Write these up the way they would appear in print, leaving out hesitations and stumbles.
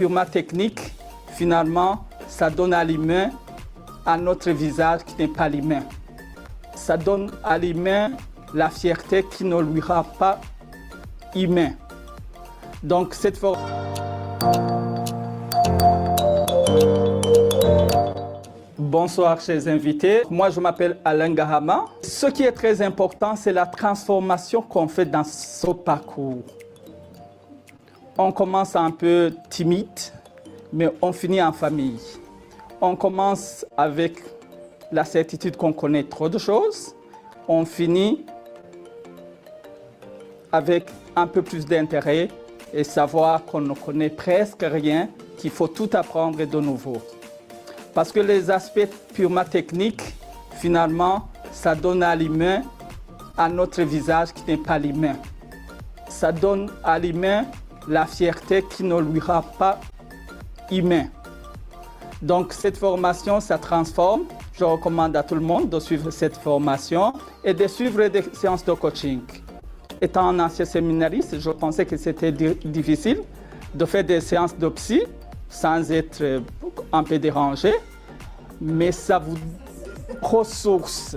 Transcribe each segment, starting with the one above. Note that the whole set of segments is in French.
purement technique, finalement, ça donne à l'humain un autre visage qui n'est pas l'humain. Ça donne à l'humain la fierté qui ne lui rend pas humain. Donc cette forme... Bonsoir chers invités, moi je m'appelle Alain Gahama. Ce qui est très important, c'est la transformation qu'on fait dans ce parcours. On commence un peu timide, mais on finit en famille. On commence avec la certitude qu'on connaît trop de choses. On finit avec un peu plus d'intérêt et savoir qu'on ne connaît presque rien, qu'il faut tout apprendre de nouveau. Parce que les aspects purement techniques, finalement, ça donne à l'humain un autre visage qui n'est pas l'humain. Ça donne à l'humain la fierté qui ne lui rend pas humain. Donc cette formation, ça transforme. Je recommande à tout le monde de suivre cette formation et de suivre des séances de coaching. Étant un ancien séminariste, je pensais que c'était difficile de faire des séances de psy sans être un peu dérangé, mais ça vous ressource.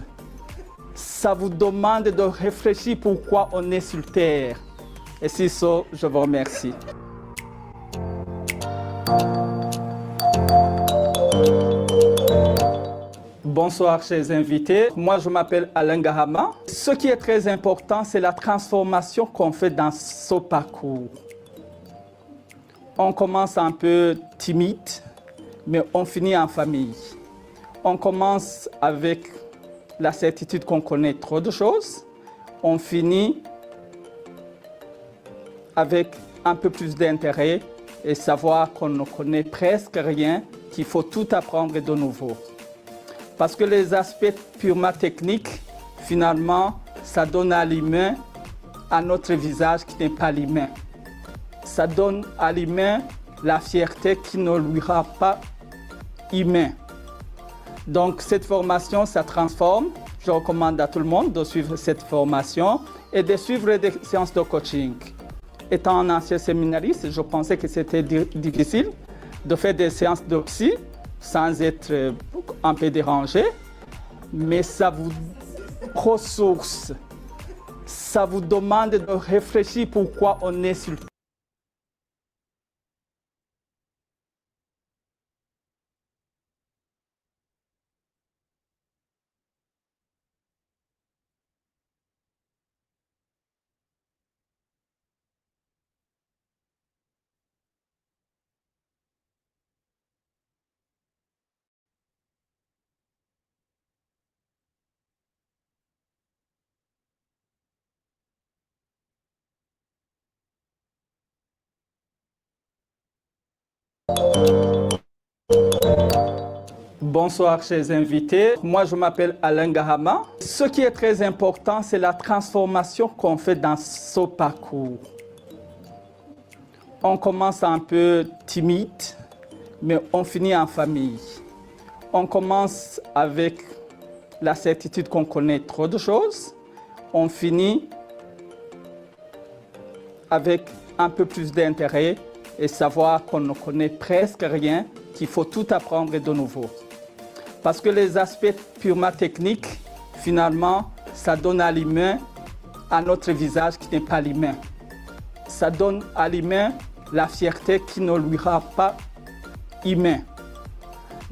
Ça vous demande de réfléchir pourquoi on est sur Terre. Et c'est ça, je vous remercie. Bonsoir chers invités, moi je m'appelle Alain Gahama. Ce qui est très important, c'est la transformation qu'on fait dans ce parcours. On commence un peu timide, mais on finit en famille. On commence avec la certitude qu'on connaît trop de choses. On finit avec un peu plus d'intérêt et savoir qu'on ne connaît presque rien, qu'il faut tout apprendre de nouveau. Parce que les aspects purement techniques, finalement, ça donne à l'humain un autre visage qui n'est pas l'humain. Ça donne à l'humain la fierté qui ne lui rend pas humain. Donc cette formation, ça transforme. Je recommande à tout le monde de suivre cette formation et de suivre des séances de coaching. Étant un ancien séminariste, je pensais que c'était difficile de faire des séances de psy sans être un peu dérangé, mais ça vous ressource. Ça vous demande de réfléchir pourquoi on est sur Terre. Bonsoir chers invités, moi je m'appelle Alain Gahama. Ce qui est très important, c'est la transformation qu'on fait dans ce parcours. On commence un peu timide, mais on finit en famille. On commence avec la certitude qu'on connaît trop de choses. On finit avec un peu plus d'intérêt et savoir qu'on ne connaît presque rien, qu'il faut tout apprendre de nouveau. Parce que les aspects purement techniques, finalement, ça donne à l'humain un autre visage qui n'est pas l'humain. Ça donne à l'humain la fierté qui ne lui rend pas humain.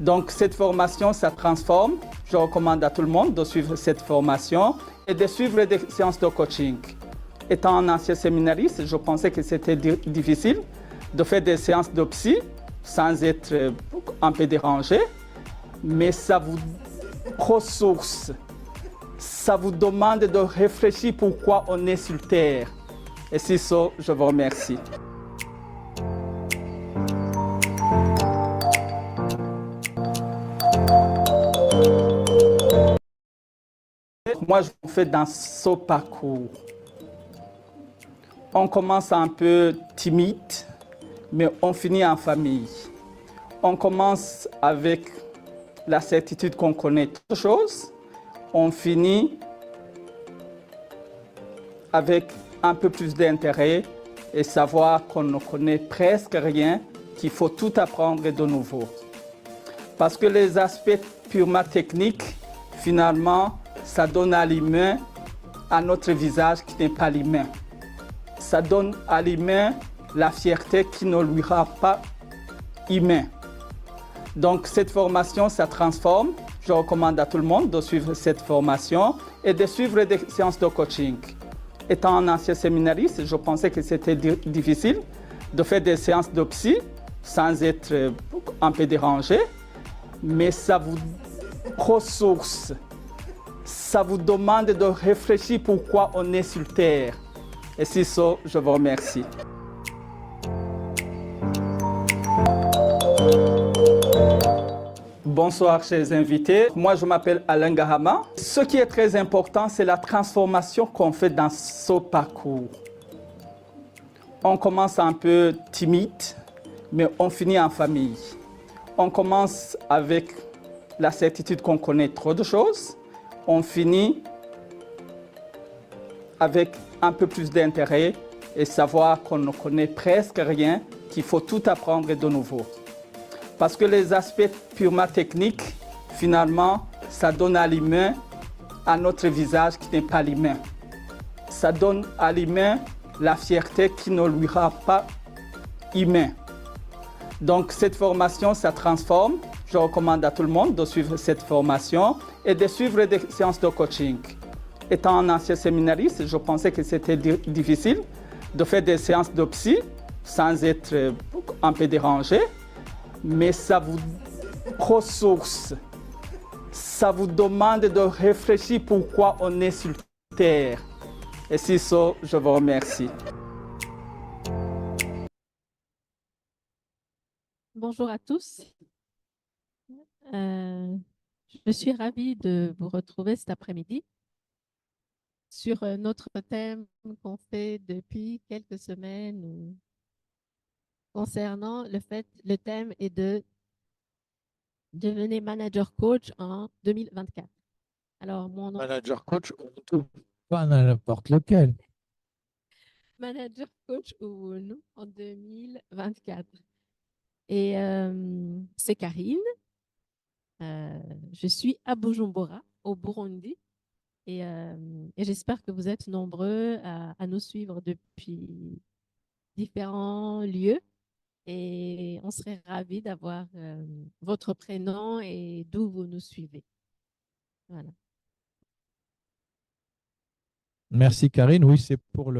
Donc cette formation, ça transforme. Je recommande à tout le monde de suivre cette formation et de suivre des séances de coaching. Étant un ancien séminariste, je pensais que c'était difficile de faire des séances de psy sans être un peu dérangé, mais ça vous ressource. Ça vous demande de réfléchir pourquoi on est sur Terre. Et c'est ça, je vous remercie. Moi, je fais dans ce parcours. On commence un peu timide, mais on finit en famille. On commence avec la certitude qu'on connaît trop de choses. On finit avec un peu plus d'intérêt et savoir qu'on ne connaît presque rien, qu'il faut tout apprendre de nouveau. Parce que les aspects purement techniques, finalement, ça donne à l'humain un autre visage qui n'est pas l'humain. Ça donne à l'humain la fierté qui ne lui rend pas humain. Donc cette formation, ça transforme. Je recommande à tout le monde de suivre cette formation et de suivre des séances de coaching. Étant un ancien séminariste, je pensais que c'était difficile de faire des séances de psy sans être un peu dérangé, mais ça vous ressource. Ça vous demande de réfléchir pourquoi on est sur Terre. Et c'est ça, je vous remercie. Bonsoir, chers invités. Moi, je m'appelle Alain Gahama. Ce qui est très important, c'est la transformation qu'on fait dans ce parcours. On commence un peu timide, mais on finit en famille. On commence avec la certitude qu'on connaît trop de choses. On finit avec un peu plus d'intérêt et savoir qu'on ne connaît presque rien, qu'il faut tout apprendre de nouveau. Parce que les aspects purement techniques, finalement, ça donne à l'humain un autre visage qui n'est pas l'humain. Ça donne à l'humain la fierté qui ne lui rend pas humain. Donc cette formation, ça transforme. Je recommande à tout le monde de suivre cette formation et de suivre des séances de coaching. Étant un ancien séminariste, je pensais que c'était difficile de faire des séances de psy sans être un peu dérangé, mais ça vous ressource. Ça vous demande de réfléchir pourquoi on est sur Terre. Et c'est ça, je vous remercie. Bonjour à tous. Je suis ravie de vous retrouver cet après-midi sur notre thème qu'on fait depuis quelques semaines concernant le thème est de devenir manager coach en 2024. Alors, mon nom Manager coach, pas n'importe lequel. manager coach ou nous en 2024. Et c'est Karine. Je suis à Bujumbura, au Burundi. Et j'espère que vous êtes nombreux à nous suivre depuis différents lieux. Et on serait ravis d'avoir votre prénom et d'où vous nous suivez. Voilà. Merci Karine. Oui, c'est pour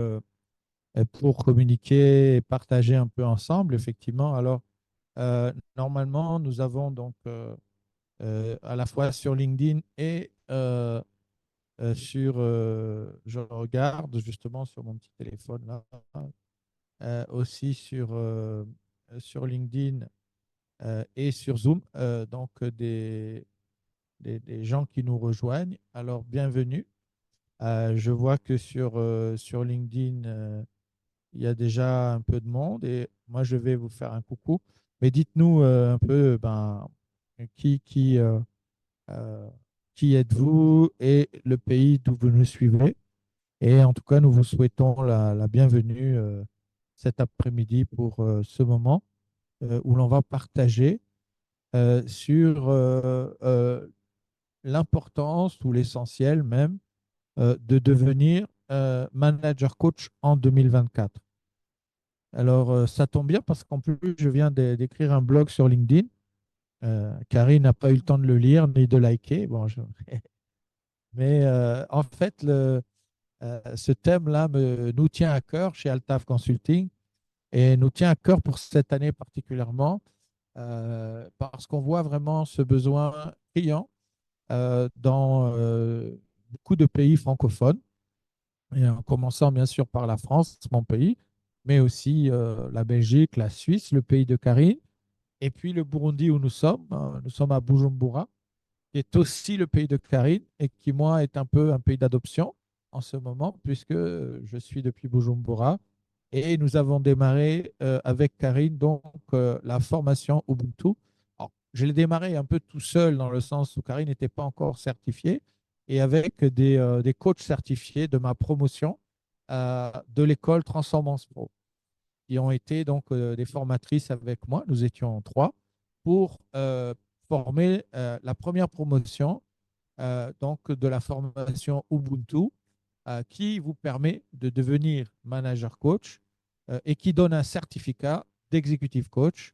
communiquer et partager un peu ensemble, effectivement. Alors, normalement, nous avons donc à la fois sur LinkedIn et je regarde justement sur mon petit téléphone là, aussi sur LinkedIn et sur Zoom, donc des gens qui nous rejoignent. Alors, bienvenue. Je vois que sur LinkedIn, il y a déjà un peu de monde et moi, je vais vous faire un coucou. Mais dites-nous un peu qui, qui, euh, euh, qui êtes-vous et le pays d'où vous nous suivez. Et en tout cas, nous vous souhaitons la bienvenue cet après-midi pour ce moment où l'on va partager sur l'importance ou l'essentiel même de devenir manager coach en 2024. Alors, ça tombe bien parce qu'en plus, je viens d'écrire un blog sur LinkedIn. Karine n'a pas eu le temps de le lire ni de liker. Bon, mais en fait, ce thème-là nous tient à cœur chez Altaf Consulting et nous tient à cœur pour cette année particulièrement parce qu'on voit vraiment ce besoin criant dans beaucoup de pays francophones, et en commençant bien sûr par la France, mon pays, mais aussi la Belgique, la Suisse, le pays de Karine, et puis le Burundi où nous sommes. Nous sommes à Bujumbura, qui est aussi le pays de Karine et qui, moi, est un peu un pays d'adoption en ce moment, puisque je suis depuis Bujumbura. Et nous avons démarré avec Karine donc la formation Ubuntu. Alors, je l'ai démarré un peu tout seul dans le sens où Karine n'était pas encore certifiée et avec des coachs certifiés de ma promotion de l'école Transformance Pro, qui ont été donc des formatrices avec moi. Nous étions trois pour former la première promotion donc de la formation Ubuntu qui vous permet de devenir manager coach et qui donne un certificat d'executive coach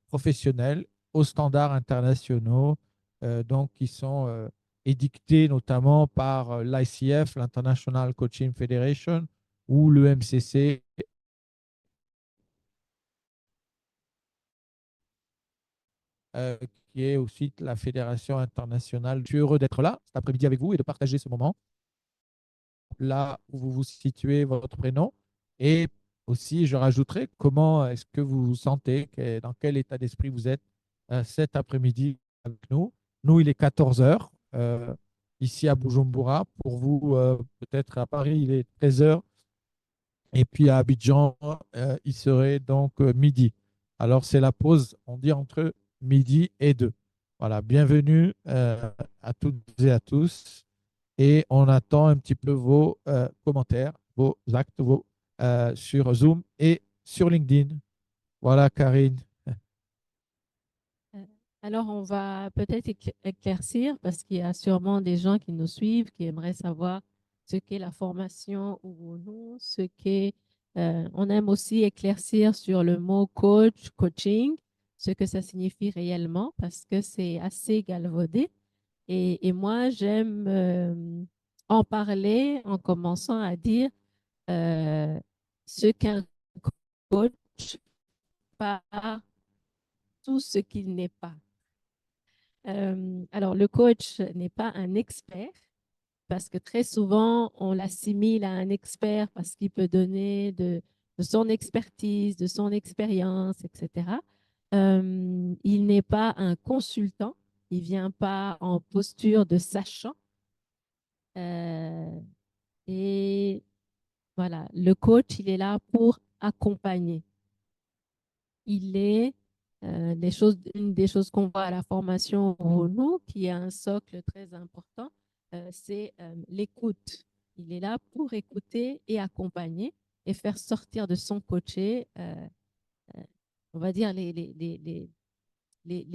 professionnel aux standards internationaux donc qui sont édictés notamment par l'ICF, l'International Coaching Federation, ou le MCC, qui est aussi la Fédération internationale. Je suis heureux d'être là cet après-midi avec vous et de partager ce moment là où vous vous situez, votre prénom. Et aussi, je rajouterai comment est-ce que vous vous sentez, dans quel état d'esprit vous êtes cet après-midi avec nous. Nous, il est 14 heures ici à Bujumbura. Pour vous, peut-être à Paris, il est 13 heures. Et puis à Abidjan, il serait donc midi. Alors, c'est la pause, on dit entre midi et 2. Voilà, bienvenue à toutes et à tous. Et on attend un petit peu vos commentaires, vos actes, sur Zoom et sur LinkedIn. Voilà, Karine. Euh, Alors, on va peut-être éclaircir parce qu'il y a sûrement des gens qui nous suivent qui aimeraient savoir ce qu'est la formation ou non, ce qu'est. On aime aussi éclaircir sur le mot coach, coaching, ce que ça signifie réellement parce que c'est assez galvaudé. Et moi, j'aime en parler en commençant à dire euh, ce qu'un coach, pas tout ce qu'il n'est pas. Alors, le coach n'est pas un expert parce que très souvent, on l'assimile à un expert parce qu'il peut donner de son expertise, de son expérience, etc. Il n'est pas un consultant, il ne vient pas en posture de sachant. Et voilà, le coach, il est là pour accompagner. Il est une des choses qu'on voit à la formation Renault, qui est un socle très important, c'est l'écoute. Il est là pour écouter et accompagner et faire sortir de son coaché, on va dire, les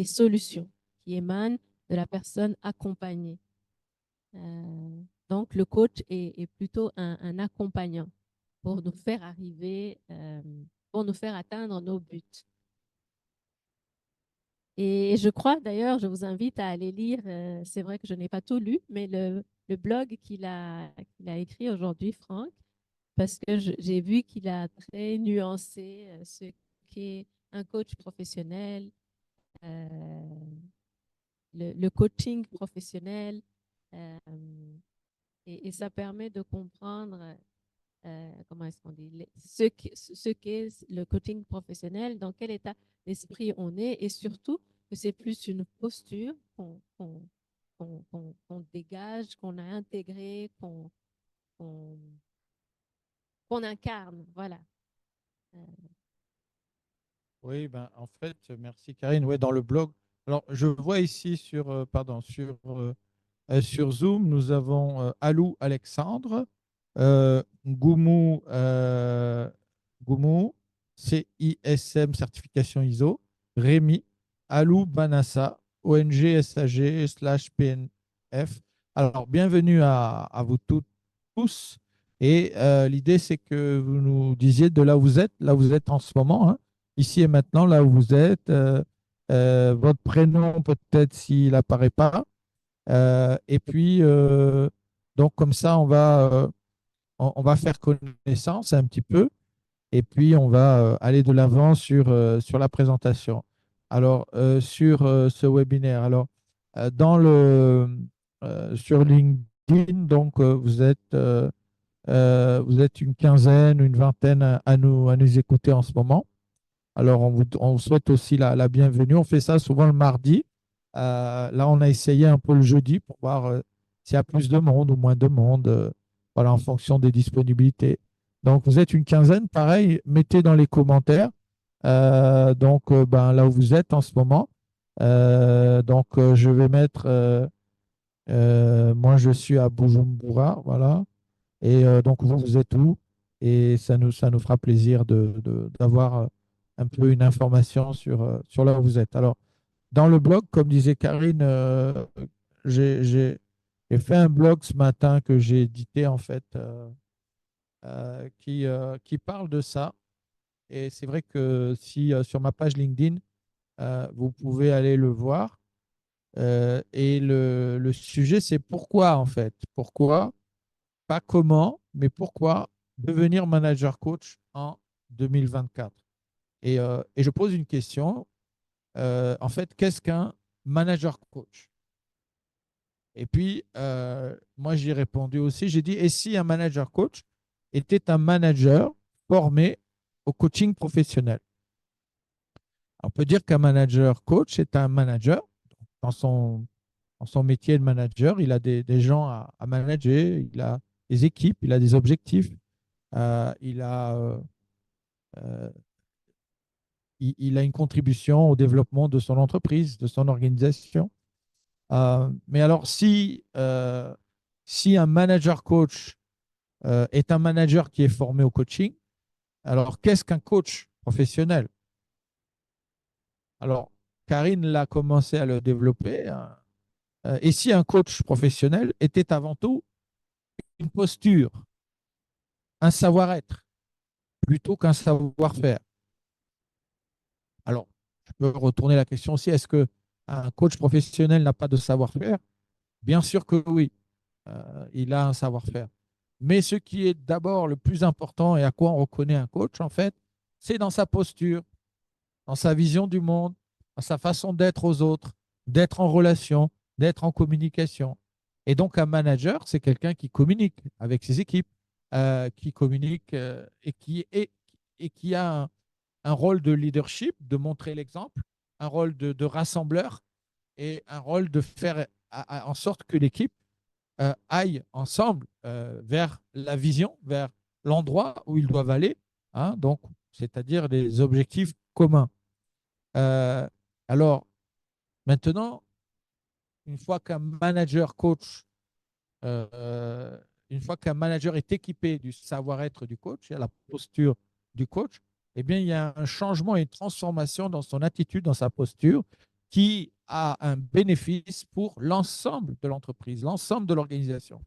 solutions qui émanent de la personne accompagnée. Donc, le coach est plutôt un accompagnant pour nous faire arriver, pour nous faire atteindre nos buts. Et je crois d'ailleurs, je vous invite à aller lire, c'est vrai que je n'ai pas tout lu, mais le blog qu'il a écrit aujourd'hui, Franck, parce que j'ai vu qu'il a très nuancé ce qu'est un coach professionnel, le coaching professionnel, euh, et ça permet de comprendre comment est-ce qu'on dit, ce qu'est le coaching professionnel, dans quel état d'esprit on est, et surtout que c'est plus une posture qu'on dégage, qu'on a intégrée, qu'on incarne. Voilà. Oui, ben, en fait, merci Karine. Ouais, dans le blog. Alors, je vois ici sur Zoom, nous avons Alou Alexandre, Goumou, CISM certification ISO, Rémi, Alou Banassa, ONG SAG/PNF. Alors, bienvenue à vous toutes, tous. Et l'idée, c'est que vous nous disiez de là où vous êtes en ce moment, hein, ici et maintenant, là où vous êtes, votre prénom peut-être s'il n'apparaît pas. Et puis, donc comme ça, on va faire connaissance un petit peu et puis on va aller de l'avant sur la présentation. Alors, sur ce webinaire, alors, sur LinkedIn, donc vous êtes une quinzaine, une vingtaine à nous écouter en ce moment. Alors, on vous souhaite aussi la bienvenue. On fait ça souvent le mardi. Là, on a essayé un peu le jeudi pour voir s'il y a plus de monde ou moins de monde, voilà, en fonction des disponibilités. Donc, vous êtes une quinzaine, pareil, mettez dans les commentaires. Ben, là où vous êtes en ce moment. Je vais mettre, moi, je suis à Bujumbura, voilà. Et donc, vous êtes où? et ça nous fera plaisir d'avoir un peu une information sur là où vous êtes. Alors, dans le blog, comme disait Karine, j'ai fait un blog ce matin que j'ai édité en fait, qui parle de ça. Et c'est vrai que si sur ma page LinkedIn, vous pouvez aller le voir. Et le sujet, c'est pourquoi en fait. Pourquoi, pas comment, mais pourquoi devenir manager coach en 2024. Et je pose une question. En fait, qu'est-ce qu'un manager coach? Et puis, moi, j'ai répondu aussi, j'ai dit, et si un manager coach était un manager formé au coaching professionnel? On peut dire qu'un manager coach est un manager dans dans son métier de manager. Il a des gens à manager, il a des équipes, il a des objectifs, il a, euh, il a une contribution au développement de son entreprise, de son organisation. Mais alors, si un manager coach est un manager qui est formé au coaching, alors qu'est-ce qu'un coach professionnel? Alors, Karine l'a commencé à le développer, hein. Et si un coach professionnel était avant tout une posture, un savoir-être, plutôt qu'un savoir-faire? Alors, je peux retourner la question aussi, est-ce que un coach professionnel n'a pas de savoir-faire? Bien sûr que oui, il a un savoir-faire. Mais ce qui est d'abord le plus important et à quoi on reconnaît un coach, en fait, c'est dans sa posture, dans sa vision du monde, dans sa façon d'être aux autres, d'être en relation, d'être en communication. Et donc, un manager, c'est quelqu'un qui communique avec ses équipes, qui communique et qui a un rôle de leadership, de montrer l'exemple, un rôle de rassembleur et un rôle de faire en sorte que l'équipe aillent ensemble vers la vision, vers l'endroit où ils doivent aller, hein, donc, c'est-à-dire des objectifs communs. Euh, alors, maintenant, une fois qu'un manager coach, euh, une fois qu'un manager est équipé du savoir-être du coach et à la posture du coach, eh bien, il y a un changement et une transformation dans son attitude, dans sa posture, qui a un bénéfice pour l'ensemble de l'entreprise, l'ensemble de l'organisation,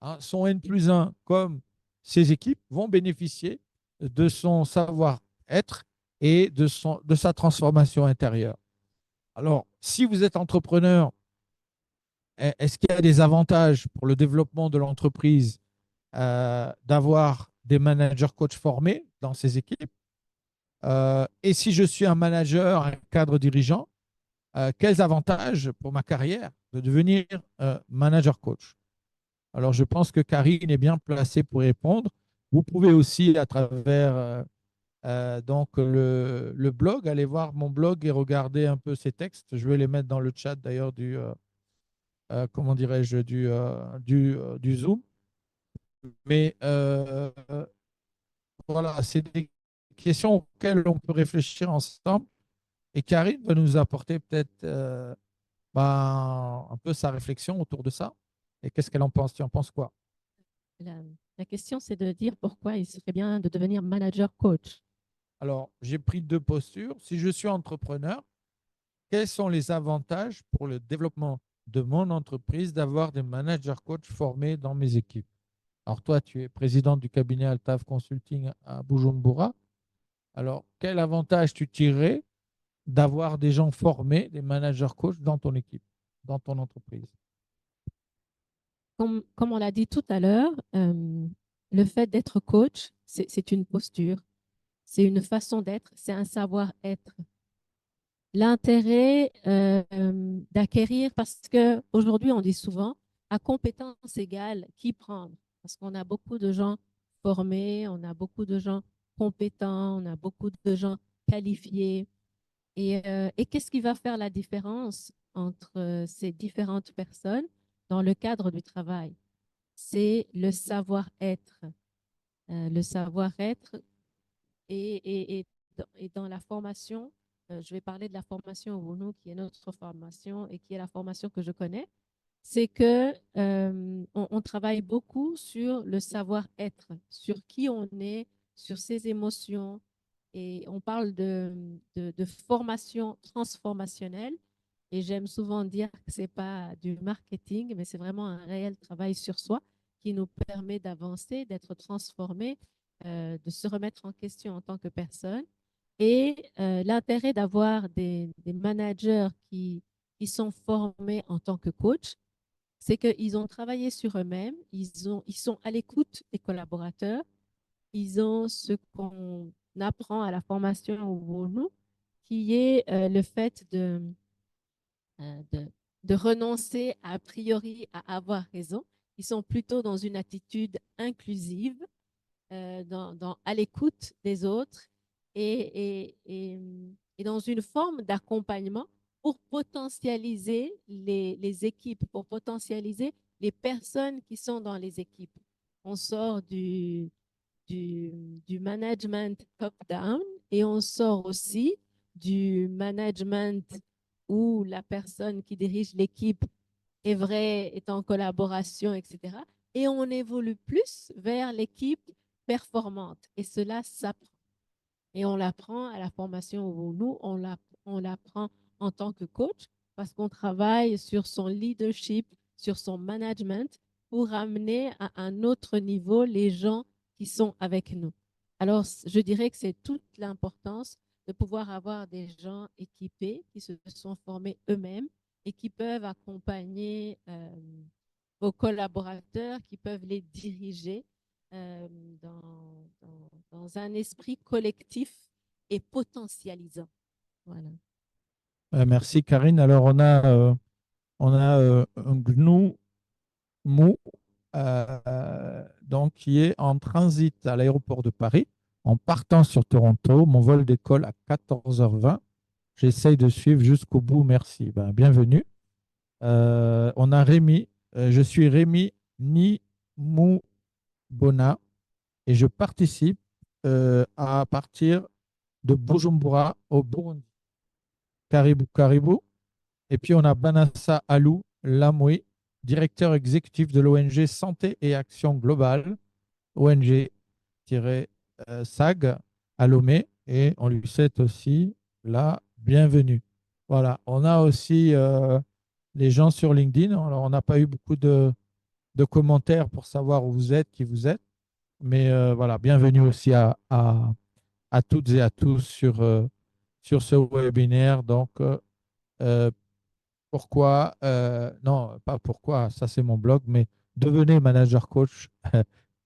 hein. Son N plus 1 comme ses équipes vont bénéficier de son savoir-être et de sa transformation intérieure. Alors, si vous êtes entrepreneur, est-ce qu'il y a des avantages pour le développement de l'entreprise d'avoir des managers coach formés dans ses équipes? Et si je suis un manager, un cadre dirigeant, quels avantages pour ma carrière de devenir manager coach? Alors, je pense que Karine est bien placée pour répondre. Vous pouvez aussi, à travers donc le blog, aller voir mon blog et regarder un peu ces textes. Je vais les mettre dans le chat d'ailleurs comment dirais-je, du Zoom. Mais voilà, c'est des questions auxquelles on peut réfléchir ensemble. Et Karine va nous apporter peut-être un peu sa réflexion autour de ça. Et qu'est-ce qu'elle en pense? Tu en penses quoi? La, la question, c'est de dire pourquoi il serait bien de devenir manager coach. Alors, j'ai pris deux postures. Si je suis entrepreneur, quels sont les avantages pour le développement de mon entreprise d'avoir des managers coach formés dans mes équipes? Alors, toi, tu es président du cabinet Altaf Consulting à Bujumbura. Alors, quel avantage tu tirerais d'avoir des gens formés, des managers coach dans ton équipe, dans ton entreprise? Comme on l'a dit tout à l'heure, le fait d'être coach, c'est une posture, c'est une façon d'être, c'est un savoir-être. L'intérêt d'acquérir, parce qu'aujourd'hui, on dit souvent, à compétence égale, qui prendre? Parce qu'on a beaucoup de gens formés, on a beaucoup de gens compétents, on a beaucoup de gens qualifiés. Et qu'est-ce qui va faire la différence entre ces différentes personnes dans le cadre du travail? C'est le savoir-être. Le savoir-être et dans la formation, je vais parler de la formation au Wunu, qui est notre formation et qui est la formation que je connais. c'est que on travaille beaucoup sur le savoir-être, sur qui on est, sur ses émotions. Et on parle de formation transformationnelle. Et j'aime souvent dire que ce n'est pas du marketing, mais c'est vraiment un réel travail sur soi qui nous permet d'avancer, d'être transformé, de se remettre en question en tant que personne. Et l'intérêt d'avoir des managers qui sont formés en tant que coach, c'est qu'ils ont travaillé sur eux-mêmes, ils sont à l'écoute des collaborateurs, ils ont ce qu'on apprend à la formation au nous, qui est le fait euh, de, de renoncer a priori à avoir raison. Ils sont plutôt dans une attitude inclusive, à l'écoute des autres et dans une forme d'accompagnement pour potentialiser les équipes, pour potentialiser les personnes qui sont dans les équipes. On sort du, du management top-down et on sort aussi du management où la personne qui dirige l'équipe est vrai, est en collaboration, etc. Et on évolue plus vers l'équipe performante. Et cela s'apprend. Et on l'apprend à la formation où nous, on l'apprend en tant que coach parce qu'on travaille sur son leadership, sur son management pour amener à un autre niveau les gens qui sont avec nous. Alors, je dirais que c'est toute l'importance de pouvoir avoir des gens équipés qui se sont formés eux-mêmes et qui peuvent accompagner vos collaborateurs, qui peuvent les diriger euh, dans, dans un esprit collectif et potentialisant. Voilà. Merci Karine. Alors on a un GNU Mou donc, qui est en transit à l'aéroport de Paris en partant sur Toronto. Mon vol décolle à 14h20. J'essaye de suivre jusqu'au bout. Merci. Ben, bienvenue. On a Rémi. Je suis Rémi Ni-Mou-Bona et je participe à partir de Bujumbura au Burundi. Caribou, Caribou. Et puis on a Banassa Alou Lamoui, directeur exécutif de l'ONG Santé et Action Globale, ONG-SAG à Lomé. Et on lui souhaite aussi la bienvenue. Voilà, on a aussi les gens sur LinkedIn. Alors, on n'a pas eu beaucoup de commentaires pour savoir où vous êtes, qui vous êtes. Mais voilà, bienvenue aussi à toutes et à tous sur ce webinaire. Donc, euh, pourquoi, non, pas pourquoi, ça c'est mon blog, mais devenez manager coach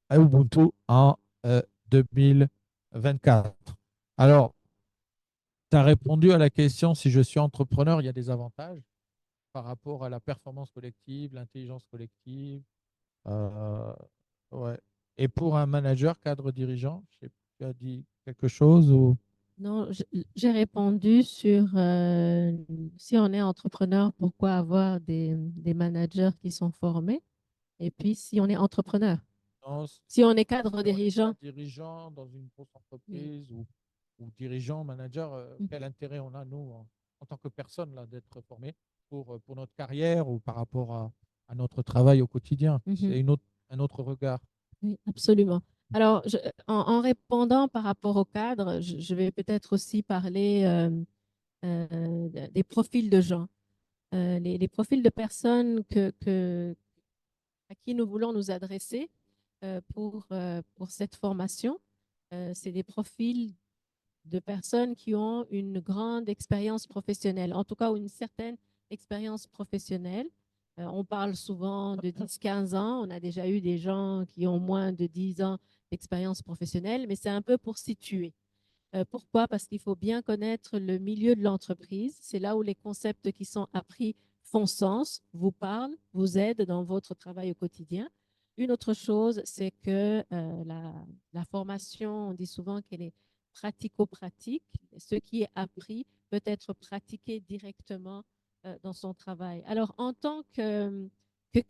à Ubuntu en 2024. Alors, tu as répondu à la question si je suis entrepreneur, il y a des avantages par rapport à la performance collective, l'intelligence collective. Euh, ouais. Et pour un manager, cadre dirigeant, je sais, tu as dit quelque chose ou... Non, j'ai répondu sur si on est entrepreneur, pourquoi avoir des managers qui sont formés? Et puis, si on est entrepreneur, Non, si on est cadre si on n'est pas dirigeant, dirigeant dans une grosse oui. entreprise ou dirigeant, manager, Mhm. quel intérêt on a, nous, en tant que personne, là, d'être formé pour notre carrière ou par rapport à notre travail au quotidien? Mhm. C'est un autre regard. Oui, absolument. Alors, en répondant par rapport au cadre, je vais peut-être aussi parler des profils de gens. Les profils de personnes à qui nous voulons nous adresser pour cette formation. C'est des profils de personnes qui ont une grande expérience professionnelle, en tout cas une certaine expérience professionnelle. On parle souvent de 10-15 ans. On a déjà eu des gens qui ont moins de 10 ans d'expérience professionnelle, mais c'est un peu pour situer. Pourquoi? Parce qu'il faut bien connaître le milieu de l'entreprise. C'est là où les concepts qui sont appris font sens, vous parlent, vous aident dans votre travail au quotidien. Une autre chose, c'est que la formation, on dit souvent qu'elle est pratico-pratique. Ce qui est appris peut être pratiqué directement dans son travail. Alors, en tant que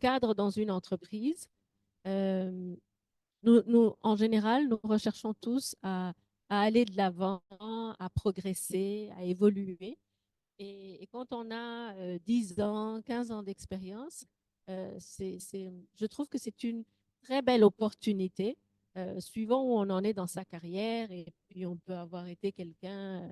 cadre dans une entreprise, euh, en général, nous recherchons tous à aller de l'avant, à progresser, à évoluer. Et quand on a 10 ans, 15 ans d'expérience, je trouve que c'est une très belle opportunité, suivant où on en est dans sa carrière. Et puis, on peut avoir été quelqu'un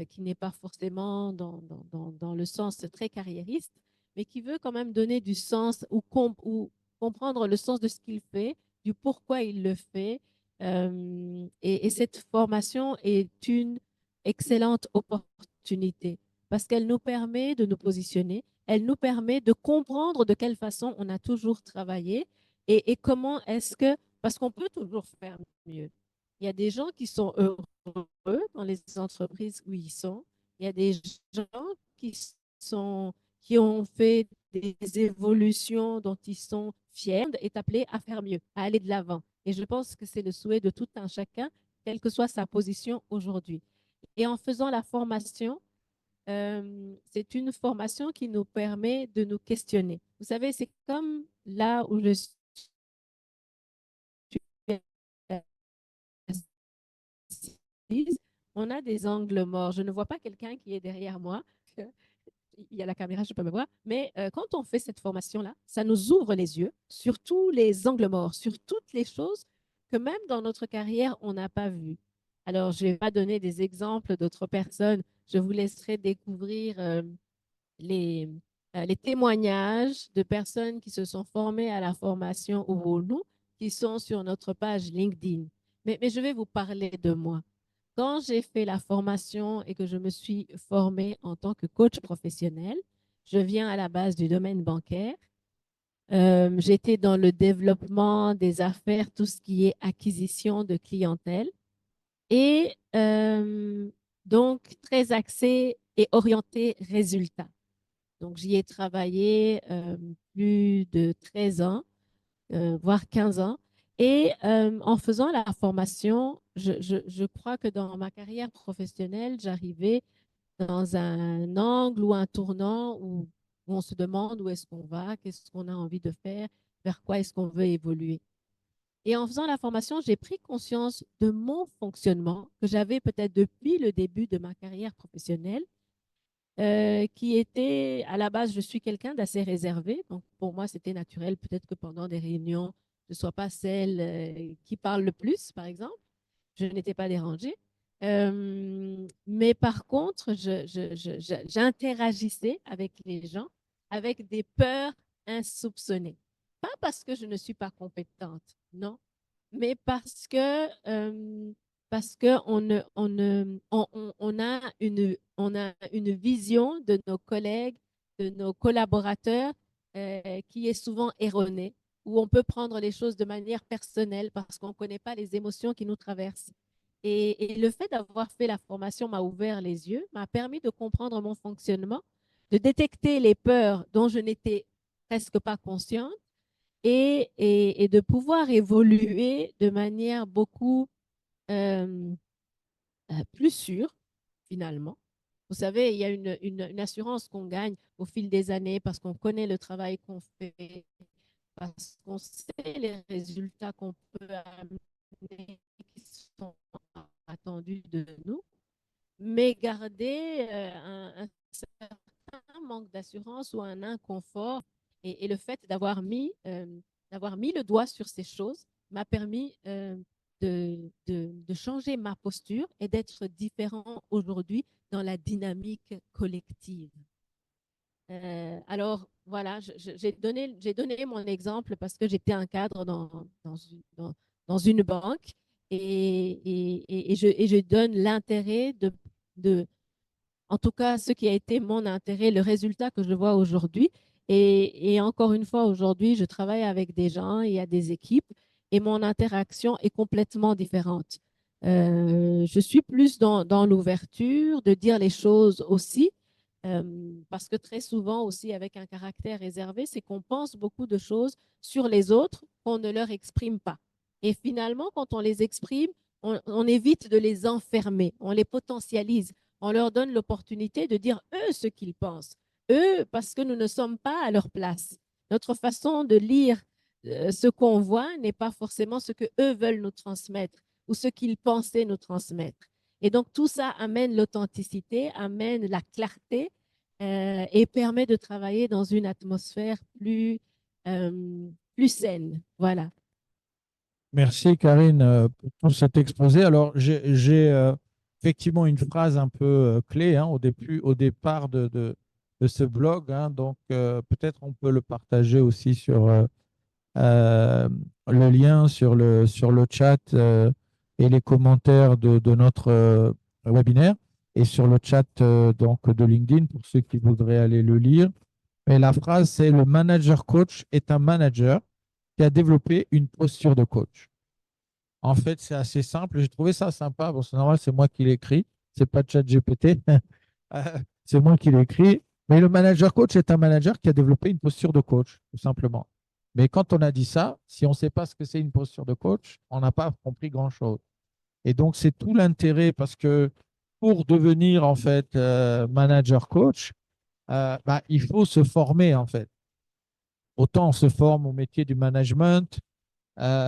qui n'est pas forcément dans le sens très carriériste, mais qui veut quand même donner du sens ou comprendre le sens de ce qu'il fait, du pourquoi il le fait. Et cette formation est une excellente opportunité parce qu'elle nous permet de nous positionner, elle nous permet de comprendre de quelle façon on a toujours travaillé et comment est-ce que, parce qu'on peut toujours faire mieux. Il y a des gens qui sont heureux dans les entreprises où ils sont. Il y a des gens qui ont fait des évolutions dont ils sont fiers et appelés à faire mieux, à aller de l'avant. Et je pense que c'est le souhait de tout un chacun, quelle que soit sa position aujourd'hui. Et en faisant la formation, c'est une formation qui nous permet de nous questionner. Vous savez, c'est comme là où je suis assise, on a des angles morts. Je ne vois pas quelqu'un qui est derrière moi. Il y a la caméra, je peux me voir. Mais quand on fait cette formation-là, ça nous ouvre les yeux sur tous les angles morts, sur toutes les choses que même dans notre carrière, on n'a pas vues. Alors, je ne vais pas donner des exemples d'autres personnes. Je vous laisserai découvrir les, les témoignages de personnes qui se sont formées à la formation Uhuru, qui sont sur notre page LinkedIn. Mais je vais vous parler de moi. Quand j'ai fait la formation et que je me suis formée en tant que coach professionnel, je viens à la base du domaine bancaire. J'étais dans le développement des affaires, tout ce qui est acquisition de clientèle et donc très axé et orienté résultat. Donc, j'y ai travaillé plus de 13 ans, voire 15 ans. Et en faisant la formation, je crois que dans ma carrière professionnelle, j'arrivais dans un angle ou un tournant où on se demande où est-ce qu'on va, qu'est-ce qu'on a envie de faire, vers quoi est-ce qu'on veut évoluer. Et en faisant la formation, j'ai pris conscience de mon fonctionnement que j'avais peut-être depuis le début de ma carrière professionnelle, qui était, à la base, je suis quelqu'un d'assez réservé. Donc, pour moi, c'était naturel. Peut-être que pendant des réunions, je ne sois pas celle qui parle le plus, par exemple. Je n'étais pas dérangée. Mais par contre, j'interagissais avec les gens avec des peurs insoupçonnées. Pas parce que je ne suis pas compétente, non, mais parce que on a une vision de nos collègues, de nos collaborateurs qui est souvent erronée, où on peut prendre les choses de manière personnelle parce qu'on ne connaît pas les émotions qui nous traversent. Et le fait d'avoir fait la formation m'a ouvert les yeux, m'a permis de comprendre mon fonctionnement, de détecter les peurs dont je n'étais presque pas consciente et de pouvoir évoluer de manière beaucoup euh, plus sûre, finalement. Vous savez, il y a une assurance qu'on gagne au fil des années parce qu'on connaît le travail qu'on fait, parce qu'on sait les résultats qu'on peut amener qui sont attendus de nous, mais garder un certain manque d'assurance ou un inconfort et le fait d'avoir mis le doigt sur ces choses m'a permis de changer ma posture et d'être différent aujourd'hui dans la dynamique collective. Alors, voilà, j'ai donné mon exemple parce que j'étais un cadre dans une banque et je donne l'intérêt en tout cas, ce qui a été mon intérêt, le résultat que je vois aujourd'hui. Et encore une fois, aujourd'hui, je travaille avec des gens, il y a des équipes et mon interaction est complètement différente. Je suis plus dans l'ouverture, de dire les choses aussi, parce que très souvent aussi avec un caractère réservé, c'est qu'on pense beaucoup de choses sur les autres qu'on ne leur exprime pas. Et finalement, quand on les exprime, on évite de les enfermer, on les potentialise, on leur donne l'opportunité de dire eux ce qu'ils pensent, eux parce que nous ne sommes pas à leur place. Notre façon de lire ce qu'on voit n'est pas forcément ce que eux veulent nous transmettre ou ce qu'ils pensaient nous transmettre. Et donc tout ça amène l'authenticité, amène la clarté et permet de travailler dans une atmosphère plus plus saine. Voilà. Merci Karine pour tout cet exposé. Alors, j'ai effectivement une phrase un peu clé hein, au départ de ce blog. Hein. Donc, peut-être on peut le partager aussi sur euh, le lien sur le chat et les commentaires de notre webinaire et sur le chat donc, de LinkedIn pour ceux qui voudraient aller le lire. Et la phrase, c'est: le manager coach est un manager qui a développé une posture de coach. En fait, c'est assez simple. J'ai trouvé ça sympa. Bon, c'est normal, c'est moi qui l'ai écrit. C'est pas ChatGPT. C'est moi qui l'ai écrit. Mais le manager coach est un manager qui a développé une posture de coach, tout simplement. Mais quand on a dit ça, si on ne sait pas ce que c'est une posture de coach, on n'a pas compris grand-chose. Et donc, c'est tout l'intérêt parce que pour devenir en fait manager coach, bah, il faut se former en fait. Autant on se forme au métier du management,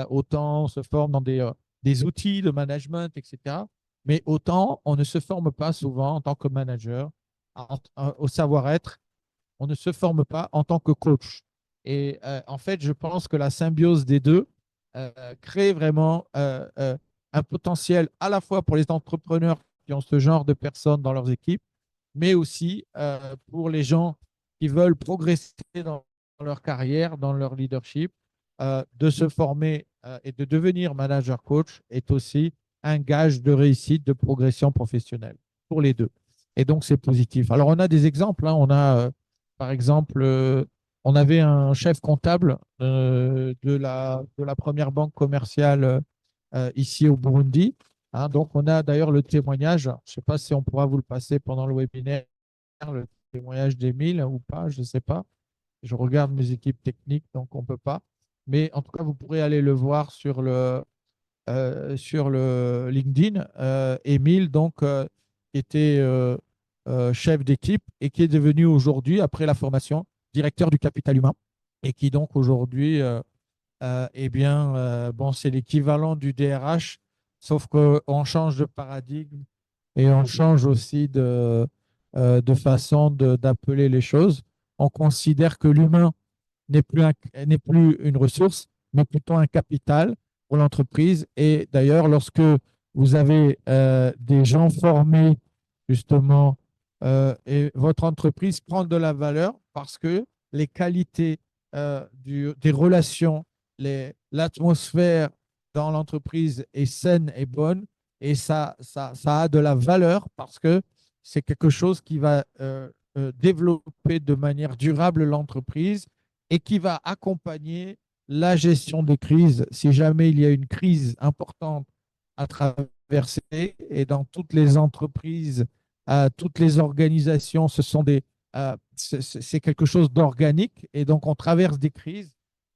autant on se forme dans des outils de management, etc. Mais autant on ne se forme pas souvent en tant que manager au savoir-être, on ne se forme pas en tant que coach. Et en fait, je pense que la symbiose des deux crée vraiment un potentiel à la fois pour les entrepreneurs qui ont ce genre de personnes dans leurs équipes, mais aussi pour les gens qui veulent progresser dans leur carrière, dans leur leadership, de se former et de devenir manager coach est aussi un gage de réussite, de progression professionnelle pour les deux. Et donc, c'est positif. Alors, on a des exemples. Hein. On a, par exemple, on avait un chef comptable de la première banque commerciale ici au Burundi. Hein. Donc, on a d'ailleurs le témoignage. Je ne sais pas si on pourra vous le passer pendant le webinaire, le témoignage d'Émile ou pas, je ne sais pas. Je regarde mes équipes techniques, donc on ne peut pas. Mais en tout cas, vous pourrez aller le voir sur le LinkedIn. Émile, donc, qui était chef d'équipe et qui est devenu aujourd'hui, après la formation, directeur du capital humain et qui donc aujourd'hui, eh bien, bon, c'est l'équivalent du DRH, sauf qu'on change de paradigme et on change aussi de façon d'appeler les choses. On considère que l'humain n'est plus une ressource, mais plutôt un capital pour l'entreprise. Et d'ailleurs, lorsque vous avez des gens formés, justement, et votre entreprise prend de la valeur parce que les qualités des relations, l'atmosphère dans l'entreprise est saine et bonne, et ça a de la valeur parce que c'est quelque chose qui va développer de manière durable l'entreprise et qui va accompagner la gestion des crises. Si jamais il y a une crise importante à traverser, et dans toutes les entreprises, toutes les organisations, c'est quelque chose d'organique, et donc on traverse des crises.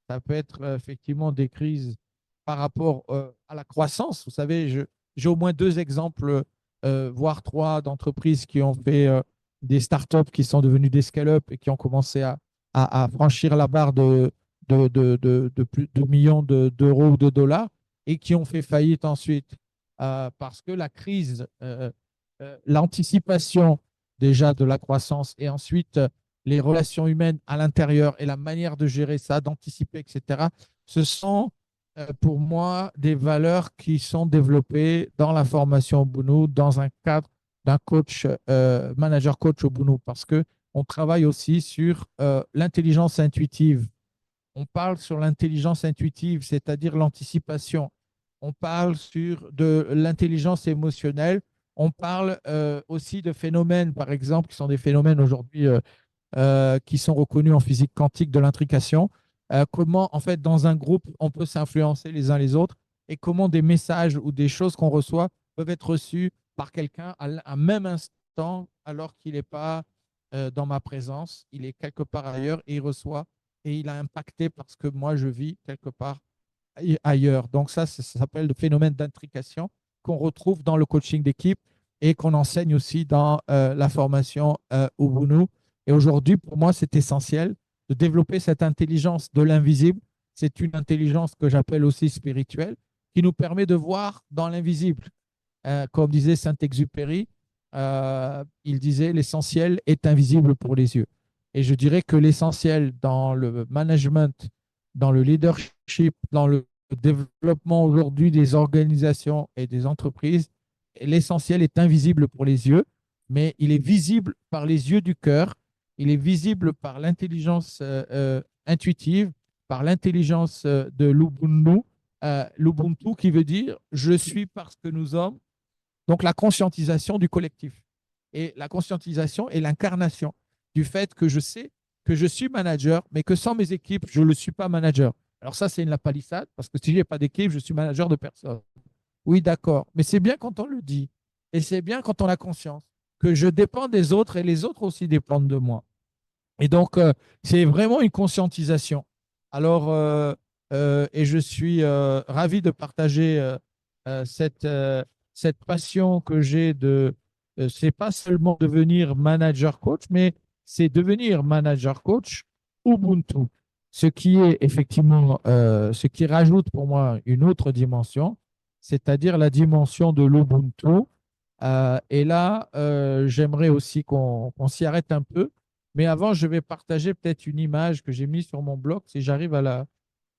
Ça peut être effectivement des crises par rapport à la croissance. Vous savez, j'ai au moins deux exemples, voire trois, d'entreprises qui ont fait des startups qui sont devenues des scale-up et qui ont commencé à franchir la barre de plus de millions d'euros ou de dollars et qui ont fait faillite ensuite parce que la crise, l'anticipation déjà de la croissance et ensuite les relations humaines à l'intérieur et la manière de gérer ça, d'anticiper, etc., ce sont pour moi des valeurs qui sont développées dans la formation au Bunu, dans un cadre d'un coach, manager coach au Bunu, parce que on travaille aussi sur l'intelligence intuitive. On parle sur l'intelligence intuitive, c'est-à-dire l'anticipation. On parle sur de l'intelligence émotionnelle. On parle aussi de phénomènes, par exemple, qui sont des phénomènes aujourd'hui qui sont reconnus en physique quantique de l'intrication. Comment, en fait, dans un groupe, on peut s'influencer les uns les autres et comment des messages ou des choses qu'on reçoit peuvent être reçus par quelqu'un à un même instant alors qu'il n'est pas dans ma présence, il est quelque part ailleurs et il reçoit et il a impacté parce que moi je vis quelque part ailleurs. Donc ça s'appelle le phénomène d'intrication qu'on retrouve dans le coaching d'équipe et qu'on enseigne aussi dans la formation Ubuntu. Et aujourd'hui, pour moi, c'est essentiel de développer cette intelligence de l'invisible. C'est une intelligence que j'appelle aussi spirituelle, qui nous permet de voir dans l'invisible. Comme disait Saint-Exupéry, il disait l'essentiel est invisible pour les yeux. Et je dirais que l'essentiel dans le management, dans le leadership, dans le développement aujourd'hui des organisations et des entreprises, l'essentiel est invisible pour les yeux, mais il est visible par les yeux du cœur, il est visible par l'intelligence intuitive, par l'intelligence de l'Ubuntu, l'Ubuntu qui veut dire je suis parce que nous sommes, donc la conscientisation du collectif. Et la conscientisation est l'incarnation du fait que je sais que je suis manager, mais que sans mes équipes, je ne suis pas manager. Alors ça, c'est une lapalissade, parce que si je n'ai pas d'équipe, je suis manager de personne. Oui, d'accord. Mais c'est bien quand on le dit. Et c'est bien quand on a conscience que je dépends des autres et les autres aussi dépendent de moi. Et donc, c'est vraiment une conscientisation. Alors, et je suis ravi de partager cette passion que j'ai de, c'est pas seulement devenir manager coach, mais c'est devenir manager coach Ubuntu. Ce qui est effectivement, ce qui rajoute pour moi une autre dimension, c'est-à-dire la dimension de l'Ubuntu. Et là, j'aimerais aussi qu'on s'y arrête un peu. Mais avant, je vais partager peut-être une image que j'ai mise sur mon blog. Si j'arrive à